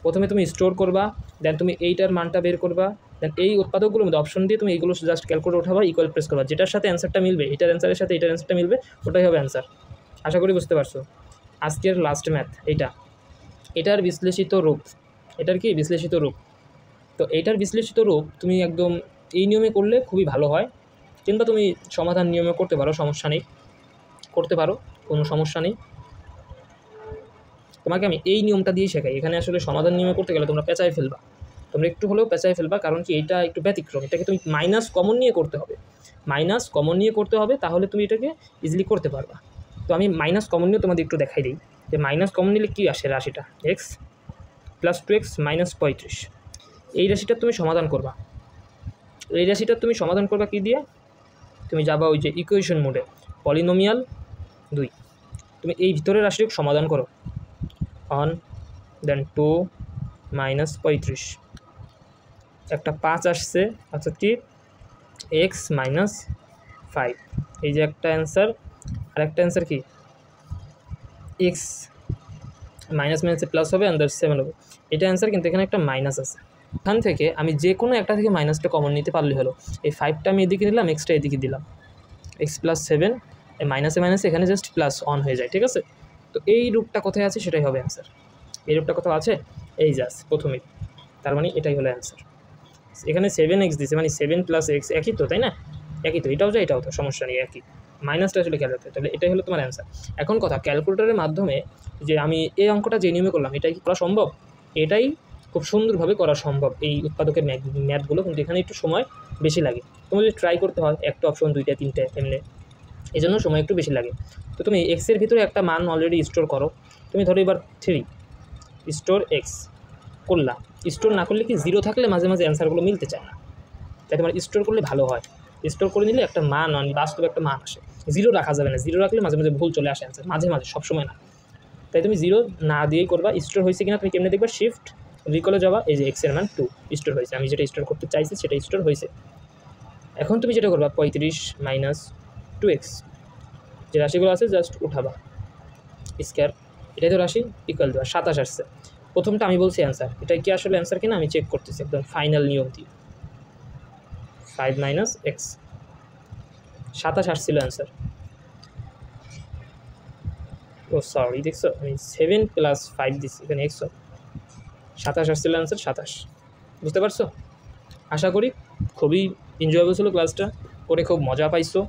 প্রথমে তুমি স্টোর করবা, দেন তুমি এইটার মানটা বের করবা, দেন এই উৎপাদকগুলোর মধ্যে অপশন দিয়ে তুমি এইগুলো জাস্ট ক্যালকুলেট উঠাবা, ইকুয়াল প্রেস করবা, যেটার সাথে অ্যান্সারটা মিলবে, এটার অ্যান্সারের সাথে এটার অ্যান্সারটা মিলবে, ওটাই হবে অ্যান্সার। আশা করি বুঝতে পারছো। আজকের লাস্ট ম্যাথ এটার বিশ্লেষিত রূপ, এটার কি বিশ্লেষিত রূপ। তো এইটার বিশ্লেষিত রূপ তুমি একদম এই নিয়মে করলে খুবই ভালো হয়, কিংবা তুমি সমাধান নিয়মে করতে পারো, সমস্যা নেই, করতে পারো, কোনো সমস্যা নেই। তোমাকে আমি এই নিয়মটা দিয়ে শেখাই, এখানে আসলে সমাধান নিয়মে করতে গেলে তোমরা পেঁচায় ফেলবা, তোমরা একটু হলেও পেঁচায় ফেলবা, কারণ কি এটা একটু ব্যতিক্রম, এটাকে তুমি মাইনাস কমন নিয়ে করতে হবে, তাহলে তুমি এটাকে ইজিলি করতে পারবা। তো আমি মাইনাস কমন নিয়ে তোমাদের একটু দেখাই দিই, যে মাইনাস কমন নিলে কী আসে রাশিটা, এক্স প্লাস 2x মাইনাস 35, এই রাশিটা তুমি সমাধান করবা, কী দিয়ে? তুমি যাবা ওই যে ইকুয়েশন মোডে, পলিনোমিয়াল 2, তুমি এই ভিতরের রাশিটা সমাধান করো, 1 দেন 2 মাইনাস 35, একটা 5 আসছে, আচ্ছা কি এক্স মাইনাস 5, এই যে একটা অ্যান্সার, আর একটা অ্যান্সার কি এক্স মাইনাস মাইনাসে প্লাস হবে, আন্দার 7 হবে, এটা অ্যান্সার। কিন্তু এখানে একটা মাইনাস আছে, এখান থেকে আমি যে কোনো একটা থেকে মাইনাসটা কমন নিতে পারলে হলো। এই 5টা আমি এদিকে নিলাম, এক্সটা এদিকে দিলাম, এক্স প্লাস 7, এই মাইনাসে এখানে জাস্ট প্লাস 1 হয়ে যায়, ঠিক আছে। তো এই রূপটা কোথায় আছে সেটাই হবে অ্যান্সার, এই রূপটা কোথাও আছে, এই জাস্ট প্রথমেই, তার মানে এটাই হলো অ্যান্সার। এখানে 7x দিছে, মানে 7 প্লাস এক্স একই তো, তাই না? একই তো, এটাও এটাও তো, সমস্যা নেই, একই, মাইনাসটা আসলে খেয়াল রাখতে, তাহলে এটাই হলো তোমার অ্যান্সার। এখন কথা, ক্যালকুলেটরের মাধ্যমে যে আমি এই অঙ্কটা যে নিয়মে করলাম, এটাই কি করা সম্ভব? এটাই খুব সুন্দরভাবে করা সম্ভব, এই উৎপাদকের ম্যাথগুলো, কিন্তু এখানে একটু সময় বেশি লাগে, তোমার যদি ট্রাই করতে হয়, একটা অপশন 2টা 3টে এমনি, এই জন্য সময় একটু বেশি লাগে। তো তুমি এক্সের ভিতরে একটা মান অলরেডি স্টোর করো, তুমি ধরো এবার 3 স্টোর এক্স করলা, স্টোর না করলে কি 0 থাকলে মাঝে মাঝে অ্যান্সারগুলো মিলতে চায় না, তাই তোমার স্টোর করলে ভালো হয়, স্টোর করে নিলে একটা মান, বাস্তবে একটা মান আসে। 0 রাখা যাবে না, 0 রাখলে মাঝে মাঝে ভুল চলে আসে অ্যান্সার, মাঝে মাঝে, সবসময় না, তাই তুমি 0 না দিয়েই করবা। স্টোর হয়েছে কিনা তুমি কেমনে দেখবা, শিফট রিকলে যাবা, এই যে এক্সের মান 2 স্টোর হয়েছে, আমি যেটা স্টোর করতে চাইছি সেটা স্টোর হয়েছে। এখন তুমি যেটা করবা, 35 মাইনাস 2x, যে রাশিগুলো আছে জাস্ট উঠাবা, স্কোয়ার, এটাই তো রাশি, ইকুয়াল দেওয়া, 27 আসছে। প্রথমটা আমি বলছি অ্যান্সার, এটা কি আসলে অ্যান্সার কিনা আমি চেক করতেছি একদম ফাইনাল নিয়ম দিয়ে, 5 মাইনাস এক্স, 27 আসছিল অ্যান্সার। ও সরি, দেখছো আমি 7 প্লাস 5 দিচ্ছি, এখানে এক্স হবে, 27 আসছিল অ্যান্সার, 27, বুঝতে পারছো? আশা করি খুবই এনজয়েবল ছিল ক্লাসটা, করে খুব মজা পাইছো,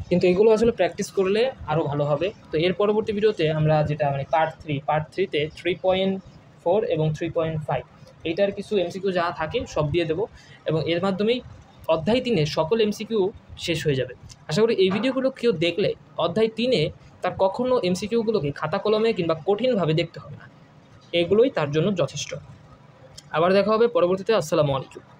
কিন্তু এগুলো আসলে প্র্যাকটিস করলে আরও ভালো হবে। তো এর পরবর্তী ভিডিওতে আমরা যেটা মানে পার্ট 3তে 3.4 এবং 3.5 এইটার কিছু এমসিকিউ যা থাকে সব দিয়ে দেবো এবং এর মাধ্যমেই অধ্যায় 3 সকল এমসিকিউ শেষ হয়ে যাবে। আশা করি এই ভিডিওগুলো কেউ দেখলে অধ্যায় 3 তার কখনও এমসিকিউগুলোকে খাতা কলমে কিংবা কঠিনভাবে দেখতে হবে না, এগুলোই তার জন্য যথেষ্ট। আবার দেখা হবে পরবর্তীতে। আসসালামু আলাইকুম।